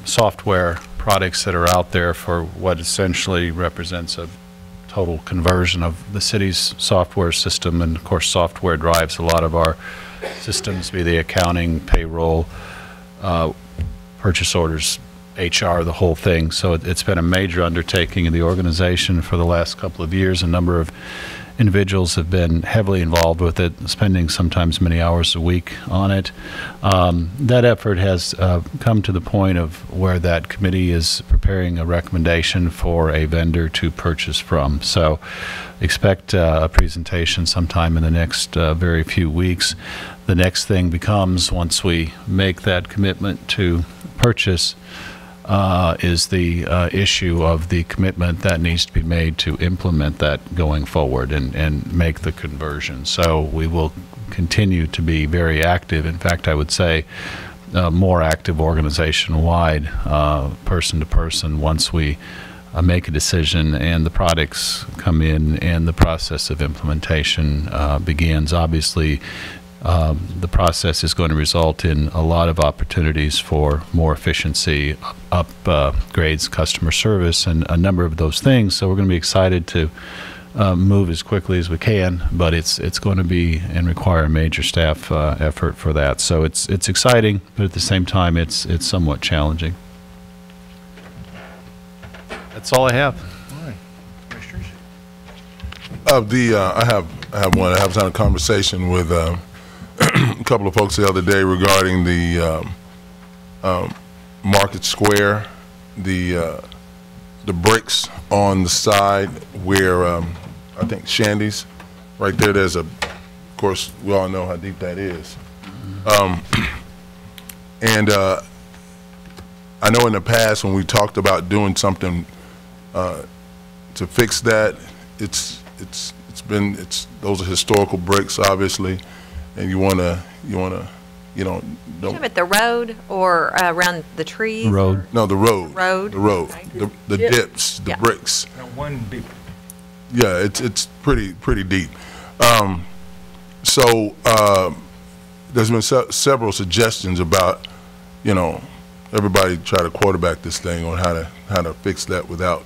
software products that are out there for what essentially represents a total conversion of the city's software system. And of course, software drives a lot of our systems, be they accounting, payroll, purchase orders, HR, the whole thing. So it's been a major undertaking in the organization for the last couple of years. A number of individuals have been heavily involved with it, spending sometimes many hours a week on it. That effort has come to the point of where that committee is preparing a recommendation for a vendor to purchase from. So expect a presentation sometime in the next very few weeks. The next thing becomes, once we make that commitment to purchase, is the issue of the commitment that needs to be made to implement that going forward and make the conversion. So we will continue to be very active. In fact, I would say more active organization-wide, person to person, once we make a decision and the products come in and the process of implementation begins. Obviously, the process is going to result in a lot of opportunities for more efficiency, upgrades, customer service, and a number of those things. So we're going to be excited to move as quickly as we can, but it's going to be and require a major staff effort for that. So it's exciting, but at the same time, it's somewhat challenging. That's all I have. All right. Commissioners? I have one. I have had a conversation with a couple of folks the other day regarding the Market Square, the bricks on the side where I think Shandy's right there. There's of course, we all know how deep that is. And I know in the past when we talked about doing something to fix that, those are historical bricks, obviously, and you wanna don't. At the road or around the trees? Road. No, the road. Road. The road. The dips, the Yeah. bricks. One big. Yeah, it's pretty deep. So there's been several suggestions about, everybody try to quarterback this thing on how to fix that without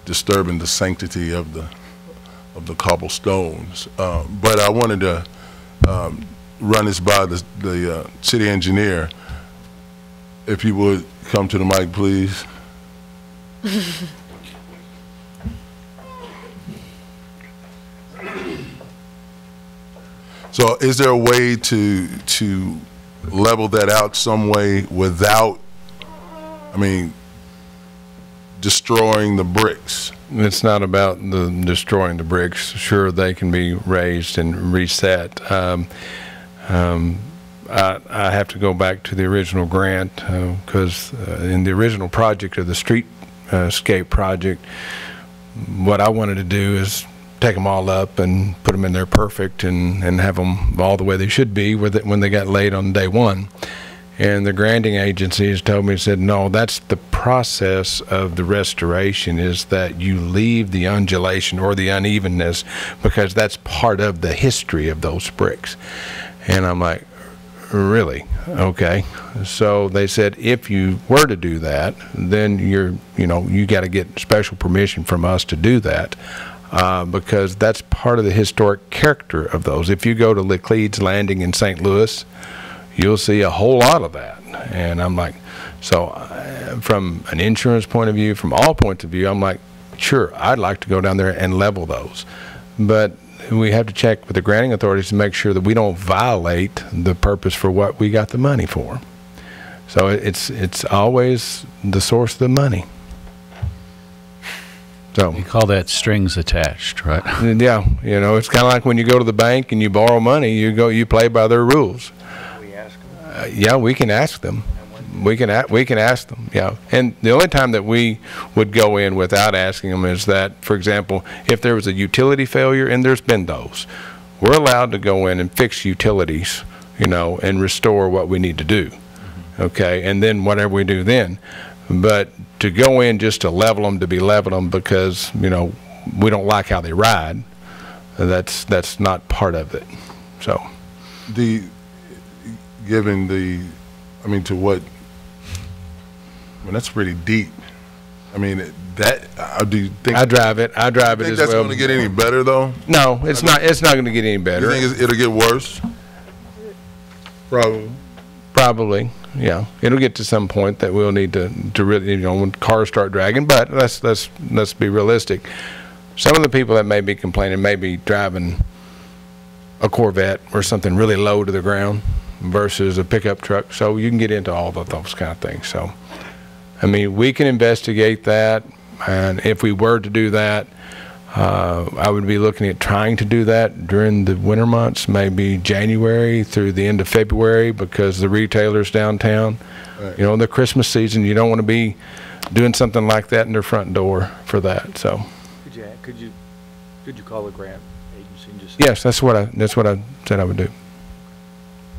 disturbing the sanctity of the cobblestones. But I wanted to run this by the city engineer. If you would come to the mic, please. So is there a way to level that out some way without, destroying the bricks? It's not about destroying the bricks. Sure, they can be raised and reset. I have to go back to the original grant because in the original project of the streetscape project, what I wanted to do is take them all up and put them in there perfect and have them all the way they should be when they got laid on day one. And the granting agencies told me, said, no, that's the process of the restoration, is that you leave the undulation or the unevenness because that's part of the history of those bricks. And I'm like, really? Okay. So they said, if you were to do that, then you got to get special permission from us to do that. Because that's part of the historic character of those. If you go to Laclede's Landing in St. Louis, you'll see a whole lot of that. And I'm like, so from an insurance point of view, from all points of view, I'm like, sure, I'd like to go down there and level those. But we have to check with the granting authorities to make sure that we don't violate the purpose for what we got the money for. So it's always the source of the money. So You call that strings attached, right? yeah, you know, it's kind of like when you go to the bank and you borrow money, you play by their rules. We ask them. Yeah, we can ask them. We can ask them, yeah. And the only time that we would go in without asking them is that, for example, if there was a utility failure, and there's been those, we're allowed to go in and fix utilities, you know, and restore what we need to do, okay? And then whatever we do then. But to go in just to level them, to be level them because, you know, we don't like how they ride, that's not part of it, so. Given the, I mean, to what, I mean, that's pretty deep. I mean, do you think? I drive it as well. Think that's going to get any better, though? No, it's not. It's not going to get any better. You think it'll get worse? Probably. Probably, yeah. It'll get to some point that we'll need to really, you know, when cars start dragging. But let's be realistic. Some of the people that may be complaining may be driving a Corvette or something really low to the ground versus a pickup truck. So you can get into all of those kind of things. So, I mean, we can investigate that, and if we were to do that, I would be looking at trying to do that during the winter months, maybe January through the end of February, because the retailers downtown, right. You know, the Christmas season, you don't want to be doing something like that in their front door for that. So, Could you call the grant agency and just? Yes, that's what I said I would do.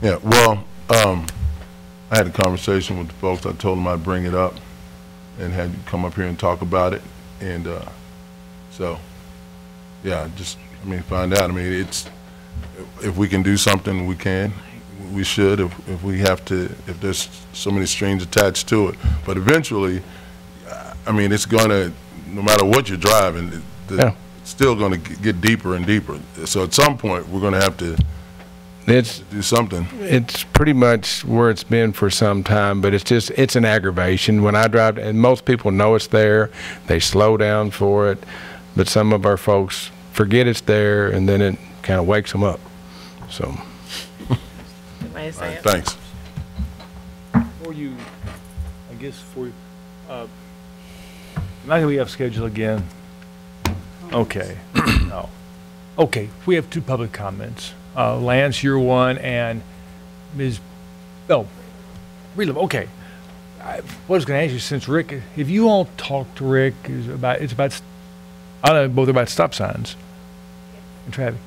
Yeah. Well, I had a conversation with the folks. I told them I'd bring it up and had you come up here and talk about it, and so. Yeah, I mean, find out. I mean, if we can do something, we can. We should. If we have to, if there's so many strings attached to it. But eventually, I mean, it's going to, no matter what you're driving, it's still going to get deeper and deeper. So at some point, we're going to have to do something. It's pretty much where it's been for some time, but it's an aggravation. When I drive, and most people know it's there, they slow down for it. But some of our folks forget it's there, and then it kind of wakes them up. So. Right, thanks. For you, I guess for you, not gonna be off schedule again. Okay. No. Okay. We have two public comments. Lance, you're one, and Ms. Relove. Okay. I was going to ask you, since Rick, if you all talked to Rick, it's about. I don't know, both about stop signs and traffic.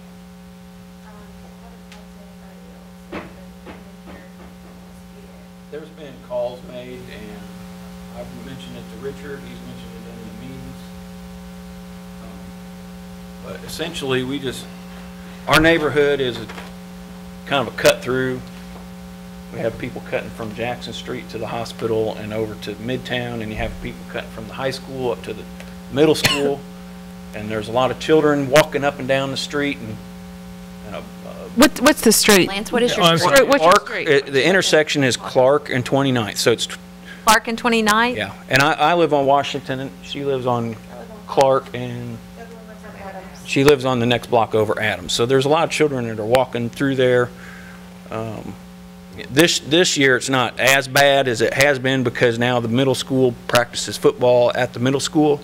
There's been calls made, and I've mentioned it to Richard. He's mentioned it in the meetings. But essentially, our neighborhood is kind of a cut through. We have people cutting from Jackson Street to the hospital and over to Midtown, and you have people cutting from the high school up to the middle school. And there's a lot of children walking up and down the street. What's the street? Lance, what is your street? What's your street? The intersection is Clark and 29th. So it's Clark and 29th? Yeah. And I live on Washington, and she lives on Clark, and she lives on the next block over Adams. So there's a lot of children that are walking through there. This year it's not as bad as it has been because now the middle school practices football at the middle school.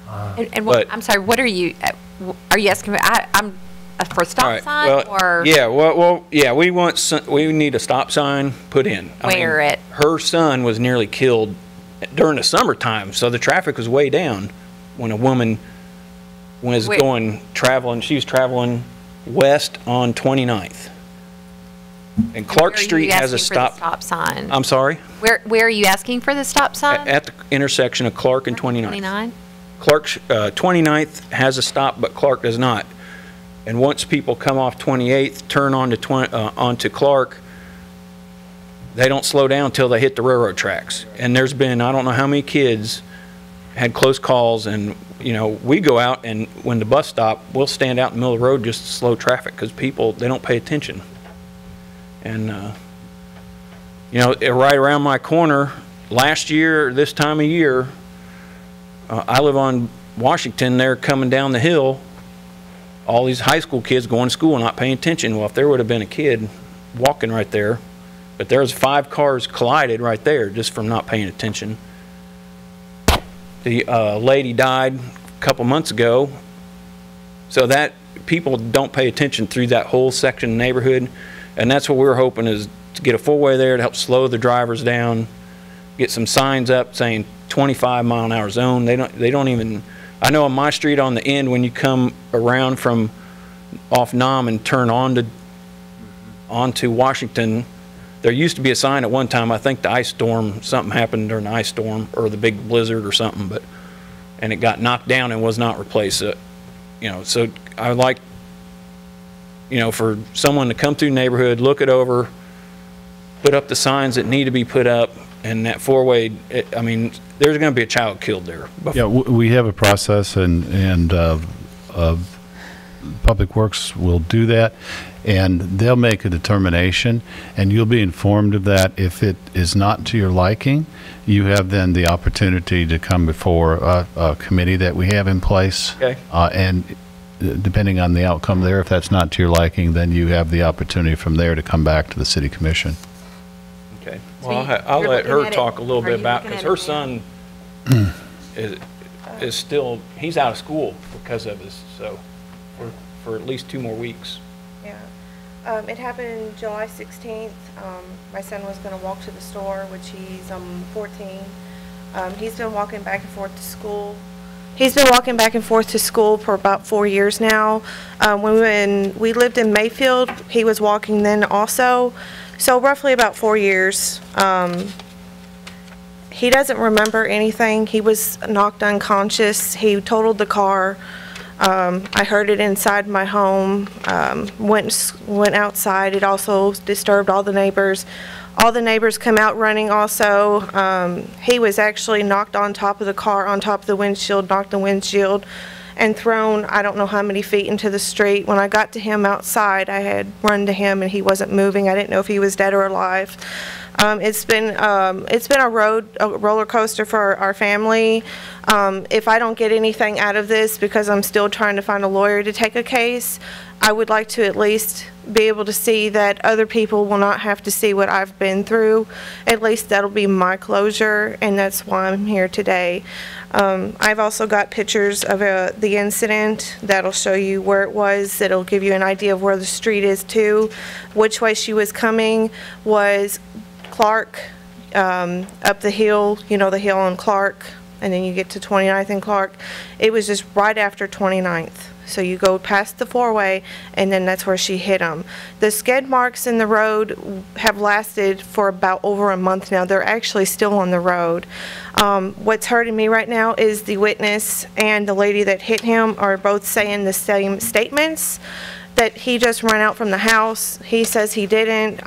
I'm sorry, what are you asking me? I'm for a stop sign, or? Yeah, yeah, we need a stop sign put in. Her son was nearly killed during the summertime, so the traffic was way down when a woman was traveling. She was traveling west on 29th. And Clark Street has a stop sign. I'm sorry? Where are you asking for the stop sign? At the intersection of Clark and 29th. 29? Clark's 29th has a stop, but Clark does not. And once people come off 28th, turn onto Clark, they don't slow down until they hit the railroad tracks. And there's been, I don't know how many kids had close calls, and you know, we go out, and when the bus stop, we'll stand out in the middle of the road just to slow traffic because people, they don't pay attention. And you know, right around my corner, last year, this time of year, I live on Washington. They're coming down the hill, all these high school kids going to school and not paying attention. Well, if there would have been a kid walking right there, but there's 5 cars collided right there just from not paying attention. The lady died a couple months ago. So that people don't pay attention through that whole section of the neighborhood. And that's what we're hoping is to get a four-way there to help slow the drivers down, get some signs up saying 25-mile-an-hour zone. They don't even, I know on my street on the end when you come around from off Nam and turn onto Washington, there used to be a sign at one time. I think the ice storm, something happened during the ice storm or the big blizzard or something, and it got knocked down and was not replaced. So I would like, for someone to come through the neighborhood, look it over, put up the signs that need to be put up, and that four-way, I mean, there's going to be a child killed there. Yeah, we have a process, and Public Works will do that, and they'll make a determination, and you'll be informed of that. If it is not to your liking, you have then the opportunity to come before a committee that we have in place. Okay. And depending on the outcome there, if that's not to your liking, then you have the opportunity from there to come back to the City Commission. Okay. So Well, I'll let her talk a little Are bit you about, looking because at her it son is still, he's out of school because of this, so for at least 2 more weeks. Yeah. It happened July 16th. My son was going to walk to the store, which he's 14. He's been walking back and forth to school. He's been walking back and forth to school for about 4 years now. When we lived in Mayfield, he was walking then also. So roughly about 4 years. He doesn't remember anything. He was knocked unconscious. He totaled the car. I heard it inside my home, went outside. It also disturbed all the neighbors. All the neighbors come out running also. He was actually knocked on top of the car, on top of the windshield, knocked the windshield, and thrown I don't know how many feet into the street. When I got to him outside, I had run to him and he wasn't moving. I didn't know if he was dead or alive. It's been a roller coaster for our family. If I don't get anything out of this, because I'm still trying to find a lawyer to take a case, I would like to at least be able to see that other people will not have to see what I've been through. At least that'll be my closure, and that's why I'm here today. I've also got pictures of the incident that'll show you where it was. It'll give you an idea of where the street is too. Which way she was coming was Clark, up the hill, the hill on Clark, and then you get to 29th and Clark. It was just right after 29th. So you go past the four-way, and then that's where she hit him. The skid marks in the road have lasted for about over a month now. They're actually still on the road. What's hurting me right now is the witness and the lady that hit him are both saying the same statements, that he just ran out from the house. He says he didn't.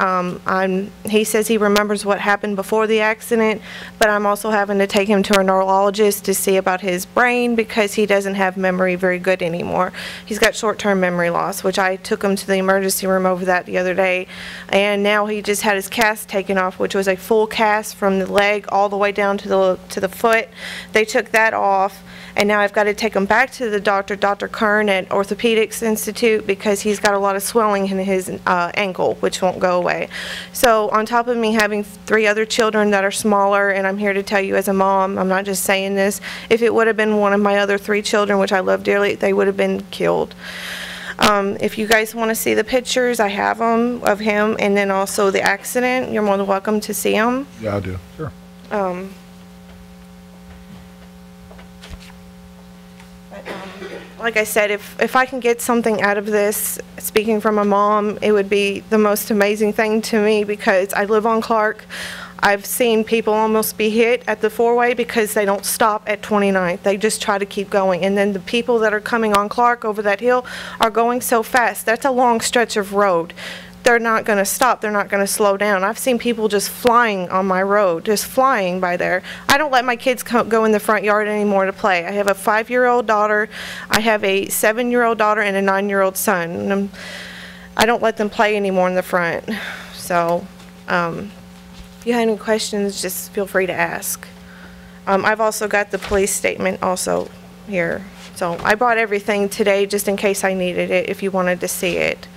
He says he remembers what happened before the accident, but I'm also having to take him to a neurologist to see about his brain because he doesn't have memory very good anymore. He's got short-term memory loss, which I took him to the emergency room over that the other day, and now he just had his cast taken off, which was a full cast from the leg all the way down to the foot. They took that off. And now I've got to take him back to the doctor, Dr. Kern at Orthopedics Institute, because he's got a lot of swelling in his ankle, which won't go away. So on top of me having 3 other children that are smaller, and I'm here to tell you as a mom, I'm not just saying this, if it would have been one of my other 3 children, which I love dearly, they would have been killed. If you guys want to see the pictures, I have them of him, and then also the accident. You're more than welcome to see them. Yeah, I do. Sure. Like I said, if I can get something out of this, speaking from a mom, it would be the most amazing thing to me because I live on Clark. I've seen people almost be hit at the four-way because they don't stop at 29th. They just try to keep going. And then the people that are coming on Clark over that hill are going so fast. That's a long stretch of road. They're not going to stop. They're not going to slow down. I've seen people just flying on my road, just flying by there. I don't let my kids go in the front yard anymore to play. I have a 5-year-old daughter. I have a 7-year-old daughter and a 9-year-old son. And I don't let them play anymore in the front. So if you have any questions, just feel free to ask. I've also got the police statement also here. So I brought everything today just in case I needed it, if you wanted to see it.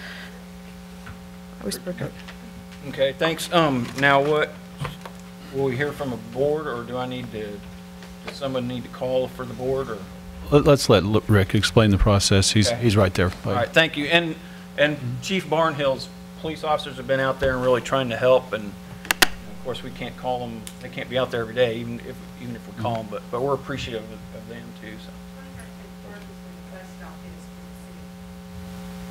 Okay, thanks. Now what, will we hear from a board, or do I need to, does someone need to call for the board, or? let's let Rick explain the process. Okay. He's right there. All right, thank you. And Chief Barnhill's police officers have been out there and really trying to help, and of course we can't call them, they can't be out there every day, even if we call them, but we're appreciative of them too. So.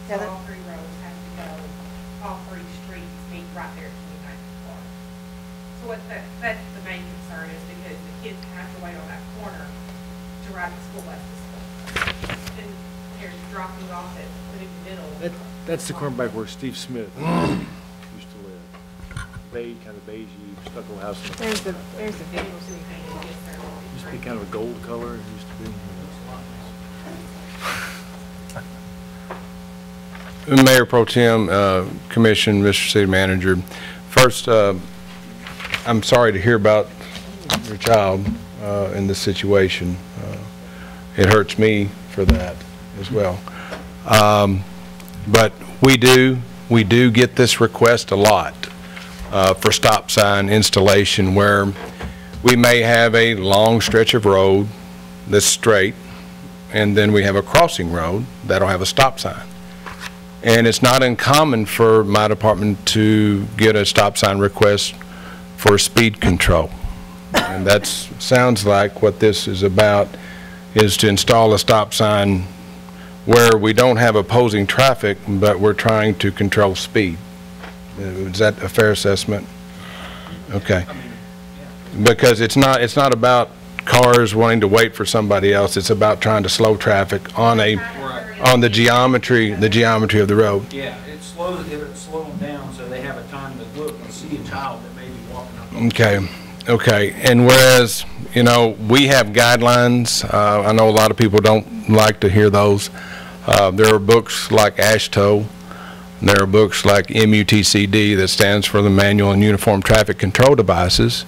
So all 3 roads have to go, all 3 streets meet right there at 29th Park. So that's the main concern, is because the kids have to wait on that corner to ride the school bus to school. And they're dropping off at the middle. That's the corner back where Steve Smith used to live. Kind of beige stucco house. There's the visual city painting. Yes, sir. Used to be kind of a gold color. It used to be. Mayor Pro Tem, Commission, Mr. City Manager. First, I'm sorry to hear about your child in this situation. It hurts me for that as well. But we do get this request a lot for stop sign installation, where we may have a long stretch of road that's straight, and then we have a crossing road that'll have a stop sign. And it's not uncommon for my department to get a stop sign request for speed control. And that sounds like what this is about, is to install a stop sign where we don't have opposing traffic, but we're trying to control speed. Is that a fair assessment? Okay. Because it's not about cars wanting to wait for somebody else. It's about trying to slow traffic on the geometry of the road. Yeah, it slows them down so they have a time to look and see a child that may be walking up. Okay. And whereas, you know, we have guidelines, I know a lot of people don't like to hear those. There are books like AASHTO, and there are books like MUTCD, that stands for the Manual and Uniform Traffic Control Devices,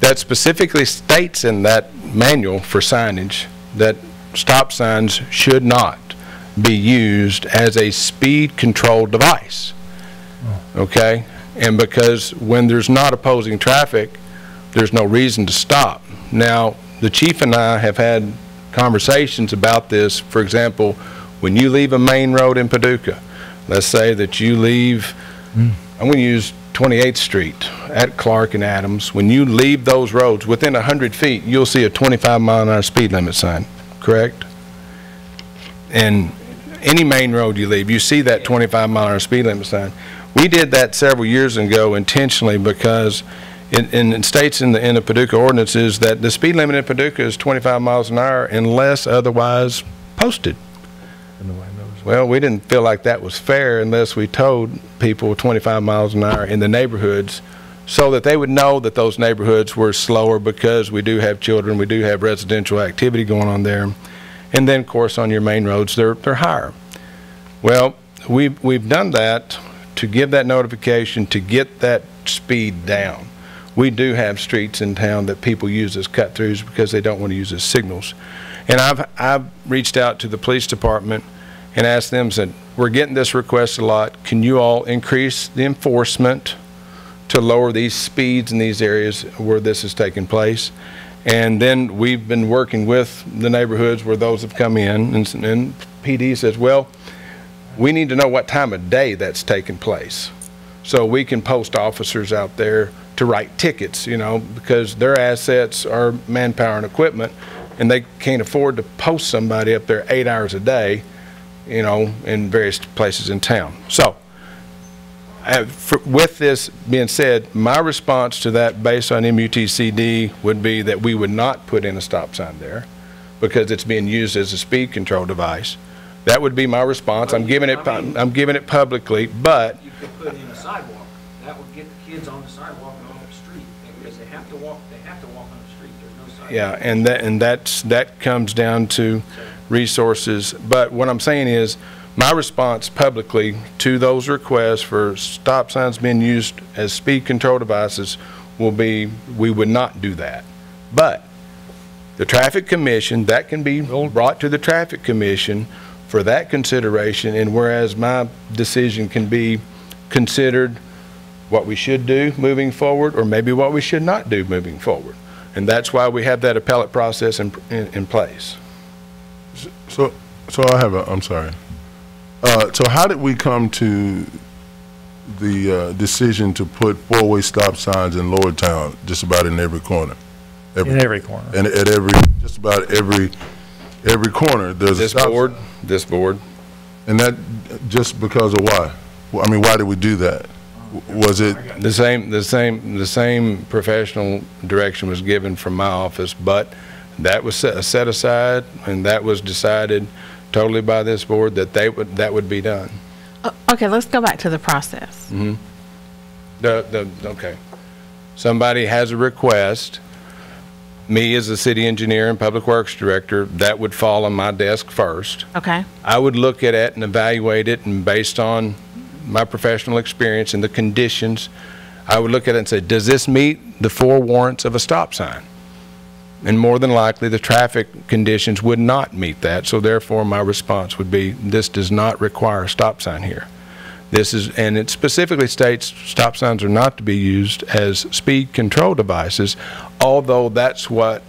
that specifically states in that manual for signage that stop signs should not be used as a speed control device. Okay? And because when there's not opposing traffic, there's no reason to stop. Now, the chief and I have had conversations about this. For example, when you leave a main road in Paducah, let's say that you leave, I'm going to use 28th Street at Clark and Adams. When you leave those roads, within 100 feet, you'll see a 25-mile-an-hour speed limit sign, correct? And any main road you leave, you see that 25-mile-an-hour speed limit sign. We did that several years ago intentionally because it states in the Paducah ordinances that the speed limit in Paducah is 25 miles an hour unless otherwise posted. Well, we didn't feel like that was fair unless we told people 25 miles an hour in the neighborhoods, so that they would know that those neighborhoods were slower, because we do have children, we do have residential activity going on there. And then, of course, on your main roads, they're higher. Well, we've done that to give that notification, to get that speed down. We do have streets in town that people use as cut-throughs because they don't want to use as signals. And I've reached out to the police department and asked them, said, we're getting this request a lot. Can you all increase the enforcement to lower these speeds in these areas where this is taking place? And then we've been working with the neighborhoods where those have come in, and PD says, well, we need to know what time of day that's taking place, so we can post officers out there to write tickets, you know, because their assets are manpower and equipment, and they can't afford to post somebody up there 8 hours a day, you know, in various places in town. So with this being said, my response to that based on MUTCD would be that we would not put in a stop sign there because it's being used as a speed control device. That would be my response. I'm giving it publicly, but you could put in a sidewalk. That would get the kids on the sidewalk and off the street, because they have to walk on the street. There's no sidewalk. Yeah, and that comes down to resources. But what I'm saying is, my response publicly to those requests for stop signs being used as speed control devices will be, we would not do that. But the Traffic Commission, that can be brought to the Traffic Commission for that consideration, and whereas my decision can be considered what we should do moving forward, or maybe what we should not do moving forward. And that's why we have that appellate process in place. So I have a, I'm sorry. So how did we come to the decision to put four-way stop signs in Lower Town, just about in every corner? In every corner. And at just about every corner, there's a stop sign. This board. And that just because of why? I mean, why did we do that? Was it The same professional direction was given from my office, but that was set aside, and that was decided totally by this board that would be done. Okay, let's go back to the process. Okay. Somebody has a request. Me as the city engineer and public works director, that would fall on my desk first. Okay. I would look at it and evaluate it, and based on my professional experience and the conditions, I would look at it and say, does this meet the 4 warrants of a stop sign? And more than likely, the traffic conditions would not meet that, so therefore my response would be, this does not require a stop sign here. And it specifically states stop signs are not to be used as speed control devices, although that's what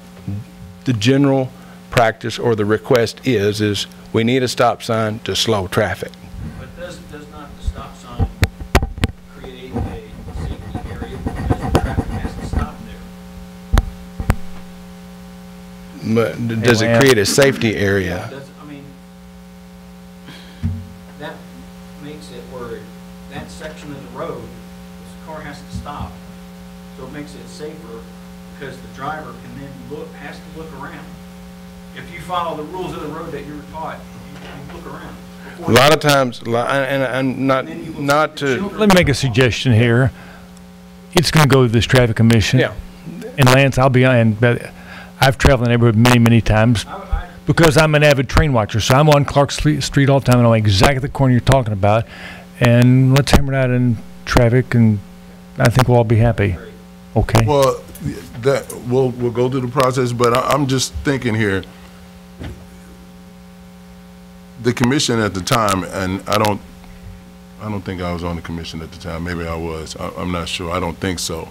the general practice or the request is we need a stop sign to slow traffic. But does not the stop sign create a safety area because the traffic has to stop there? But does it create a safety area? I mean, that makes it where that section of the road, this car has to stop. So it makes it safer because the driver can then has to look around. If you follow the rules of the road that you were taught, you look around. A lot of times, and not to. Let me make a suggestion here. It's going to go to this traffic commission. Yeah. And Lance, I'll be on, but I've traveled the neighborhood many, many times because I'm an avid train watcher. So I'm on Clark Street all the time, and I know exactly the corner you're talking about. And let's hammer it out in traffic, and I think we'll all be happy. Okay. Well, we'll go through the process, but I'm just thinking here. The commission at the time, and I don't think I was on the commission at the time. Maybe I was. I'm not sure. I don't think so.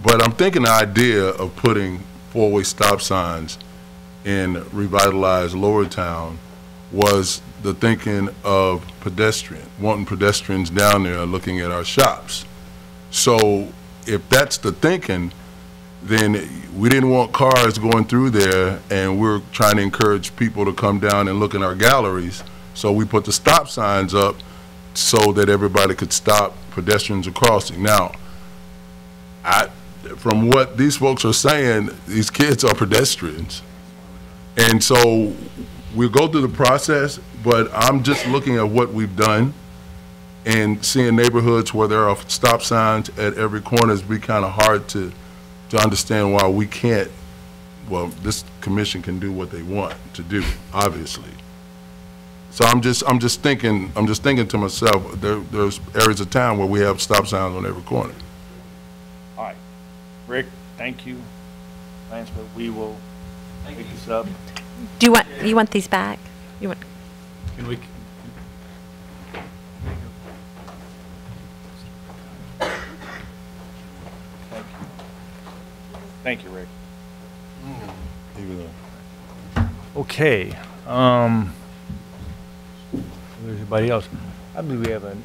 But I'm thinking the idea of putting four-way stop signs in revitalized Lower Town was the thinking of wanting pedestrians down there looking at our shops. So if that's the thinking, then we didn't want cars going through there, and we're trying to encourage people to come down and look in our galleries. So we put the stop signs up so that everybody could stop pedestrians are crossing. Now, from what these folks are saying, these kids are pedestrians. And so we'll go through the process, but I'm just looking at what we've done and seeing neighborhoods where there are stop signs at every corner is be kind of hard to understand why we can't. Well, this commission can do what they want to do, obviously. So I'm just thinking to myself, there's areas of town where we have stop signs on every corner. All right. Rick, thank you. Lance, but we will pick this up. Do you want these back? Can we? Thank you, Rick. Okay. There's anybody else? I believe we have an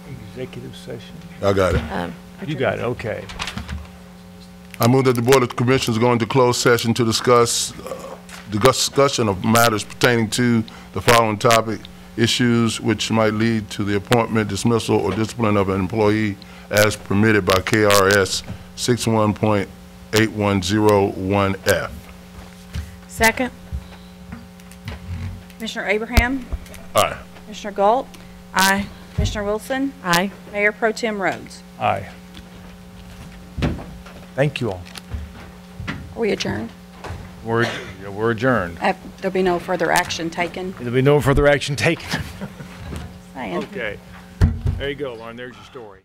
executive session. I got it. You got it. Okay. I move that the Board of Commissioners go into closed session to discuss discussion of matters pertaining to the following topic: issues which might lead to the appointment, dismissal, or discipline of an employee as permitted by KRS 61.8101F. Second. Commissioner Abraham? Aye. Commissioner Galt? Aye. Commissioner Wilson? Aye. Mayor Pro Tem Rhodes? Aye. Thank you all. Are we adjourned? We're adjourned. There'll be no further action taken? There'll be no further action taken. Saying. Okay. There you go, Lauren. There's your story.